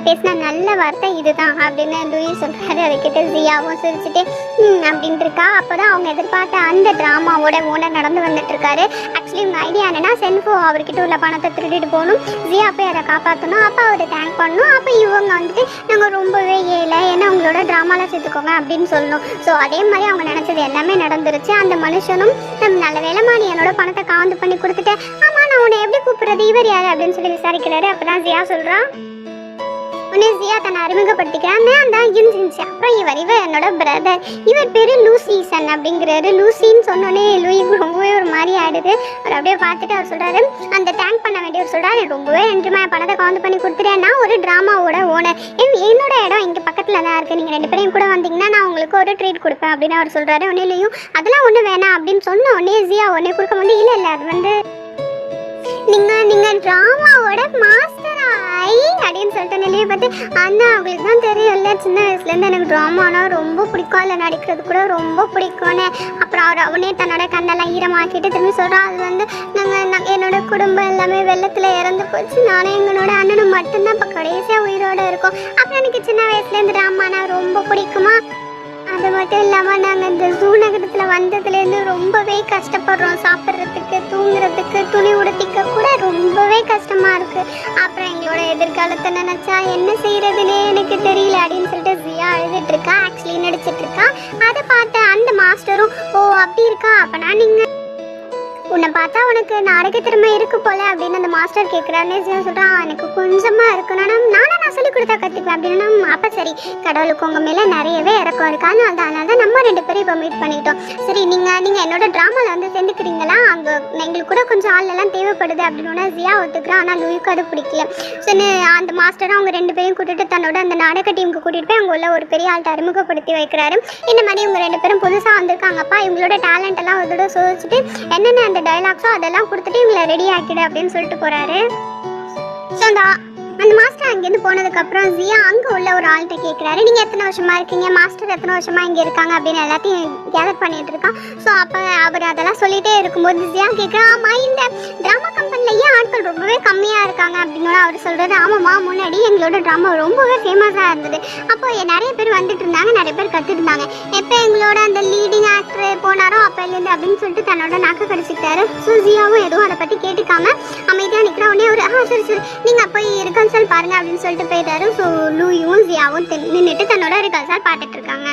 பேசின நல்ல வார்த்தை இதுதான் அப்படின்னு லூயி சொல்றாரு. அதை கிட்ட ஜியாவும் சிரிச்சுட்டு அப்படின்ட்டு இருக்கா. அப்போதான் அவங்க எதிர்பார்த்த அந்த டிராமாவோட ஓனர் நடந்து வந்துட்டு இருக்காரு. ஆக்சுவலி உங்க ஐடியா என்னன்னா சென்ஃபோ அவர்கிட்ட உள்ள பணத்தை திருடிட்டு போகணும், ஜியா போய் அதை காப்பாற்றணும், அப்போ அவரை தேங்க் பண்ணணும், அப்போ இவங்க வந்துட்டு நாங்கள் ரொம்பவே ஏழை ஏன்னா உங்களோட ட்ராமாவில் சேர்த்துக்கோங்க அப்படின்னு சொல்லணும். ஸோ அதே மாதிரி அவங்க நினச்சது எல்லாமே நடந்துருச்சு. அந்த மனுஷனும் நல்ல வேலைமா நீ என்னோட பணத்தை காந்து பண்ணி கொடுத்துட்டு ஆமாம் நான் உன்னை எப்படி கூப்பிடுறது இவர் யார் அப்படின்னு சொல்லி விசாரிக்கிறாரு. அப்போ தான் ஜியா சொல்கிறான். உடனே ஜியா தன்னை அறிமுகப்படுத்திக்கிறான். நான் தான் இருந்துச்சு. அப்புறம் இவர் என்னோட பிரதர், இவர் பேர் லூசிசன் அப்படிங்கிறாரு. லூசின்னு சொன்னோன்னே லூயிக்கு ரொம்பவே ஒரு மாதிரி ஆயிடுது. அவர் அப்படியே பார்த்துட்டு அவர் சொல்கிறாரு, அந்த டேங்க் பண்ண வேண்டியவர் சொல்கிறாரு, ரொம்பவே நன்றிமா பணத்தை காந்து பண்ணி கொடுத்துட்டேன், நான் ஒரு ட்ராமாவோட ஓனர், என்னோட இடம் இங்கே பக்கத்தில் தான் இருக்குது, நீங்கள் 2 பேரும் கூட வந்தீங்கன்னா நான் உங்களுக்கு ஒரு ட்ரீட் கொடுப்பேன் அப்படின்னு அவர் சொல்கிறாரு. உடனேலையும் அதெல்லாம் ஒன்றும் வேணாம் அப்படின்னு சொன்ன உடனே ஜியா உடனே கொடுக்க வந்து இல்லை அது வந்து நீங்கள் ட்ராமாவோட மாஸ்டர் ஆகி அப்படின்னு சொல்லிட்டு நிலையை பார்த்து அண்ணா அவங்களுக்கு தான் தெரியும்ல சின்ன வயசுலேருந்து எனக்கு ட்ராமானா ரொம்ப பிடிக்கும், இல்லை நடிக்கிறது கூட ரொம்ப பிடிக்கும்னு. அப்புறம் அவர் அவனே தன்னோட கண்ணெல்லாம் ஈரமாக்கிட்டு திரும்பி சொல்கிறான், அது வந்து நாங்கள் என்னோட குடும்பம் எல்லாமே வெள்ளத்தில் இறந்து போச்சு, நானும் எங்களோட அண்ணனும் மட்டும்தான் இப்போ கடைசியாக உயிரோடு இருக்கோம். அப்புறம் எனக்கு சின்ன வயசுலேருந்து ட்ராமானா ரொம்ப பிடிக்குமா, அது மட்டும் இல்லாமல் நாங்கள் இந்த ஜூ நகரத்தில் வந்ததுலேருந்து ரொம்பவே கஷ்டப்படுறோம், சாப்பிட்றதுக்கு தூங்குறதுக்கு துணி உடுத்திக்க கூட ரொம்பவே கஷ்டமாக இருக்குது. அப்புறம் எங்களோட எதிர்காலத்தை நினச்சா என்ன செய்கிறதுனே எனக்கு தெரியல அப்படின்னு சொல்லிட்டு ஜியா அழுதுட்ருக்கா. ஆக்சுவலி நடிச்சிட்ருக்கா. அதை பார்த்த அந்த மாஸ்டரும் ஓ அப்படி இருக்கா, அப்போனா நீங்கள் உன்னை பார்த்தா உனக்கு நாடக திறமை இருக்கு போல அப்படின்னு அந்த மாஸ்டர் கேட்குறாருன்னு சொல்கிறான். எனக்கு கொஞ்சமாக இருக்கணும், நான் சொல்லி கொடுத்தா கற்றுக்குவேன் அப்படின்னா. அப்போ சரி கடவுளுக்கு உங்கள் மேலே நிறையவே இறக்கம் இருக்கு, அதனால தான் நம்ம 2 பேரும் இப்போ மீட் பண்ணிட்டோம். சரி நீங்கள் என்னோட ட்ராமாவில் வந்து சேர்ந்துக்கிறீங்களா, அங்கே எங்களுக்கு கூட கொஞ்சம் ஆளெல்லாம் தேவைப்படுது அப்படின்னு ஜியா ஒத்துக்கிறான். ஆனால் லூயிக்கு அது பிடிக்கல. சரி அந்த மாஸ்டரும் அவங்க 2 பேரும் கூட்டிட்டு தன்னோட அந்த நாடக டீமுக்கு கூட்டிகிட்டு போய் அங்கே உள்ள ஒரு பெரிய ஆள்கிட்ட அறிமுகப்படுத்தி வைக்கிறாரு. இந்த மாதிரி இவங்க 2 பேரும் புதுசாக வந்திருக்காங்கப்பா, இவங்களோட டேலண்ட் எல்லாம் ஒரு தடவை சோதிச்சுட்டு என்னென்ன அந்த டைலாக்ஸோ அதெல்லாம் கொடுத்துட்டு இவங்களை ரெடி ஆக்கிடு அப்படின்னு சொல்லிட்டு போறாரு. ஸோ அந்த மாஸ்டர் அங்கேருந்து போனதுக்கப்புறம் ஜியா அங்கே உள்ள ஒரு ஆள்கிட்ட கேட்குறாரு, நீங்கள் எத்தனை வருஷமா இருக்கீங்க, மாஸ்டர் எத்தனை வருஷமா இங்கே இருக்காங்க அப்படின்னு எல்லாத்தையும் கேதர் பண்ணிட்டு இருக்கான். ஸோ அப்போ அவர் அதெல்லாம் சொல்லிட்டே இருக்கும்போது ஜியா கேட்குறேன், ஆமாம் இந்த ட்ராமா கம்பெனியில் ஏன் ஆட்கள் ரொம்பவே கம்மியாக இருக்காங்க அப்படின்னு அவர் சொல்கிறாரு. ஆமாம்மா முன்னாடி எங்களோட ட்ராமா ரொம்பவே ஃபேமஸாக இருந்தது, அப்போ நிறைய பேர் வந்துட்டு இருந்தாங்க, நிறைய பேர் கற்றுட்டு இருந்தாங்க. எப்போ எங்களோட அந்த லீடிங் ஆக்டர் போனாரோ அப்போலேருந்து அப்படின்னு சொல்லிட்டு தன்னோட நாக்கு கடிச்சிக்கிட்டாரு. ஸோ ஜியாவும் எதுவும் அதை பற்றி கேட்டுக்காம அமைதியாக நிற்கிற உடனே ஒரு சரி நீங்கள் போய் ரிகர்சல் பாருங்க அப்படின்னு சொல்லிட்டு போயிட்டாரு. ஸோ லூயும் ஜியாவும் நின்றுட்டு தன்னோட ரிகர்சல் பார்த்துட்டு இருக்காங்க.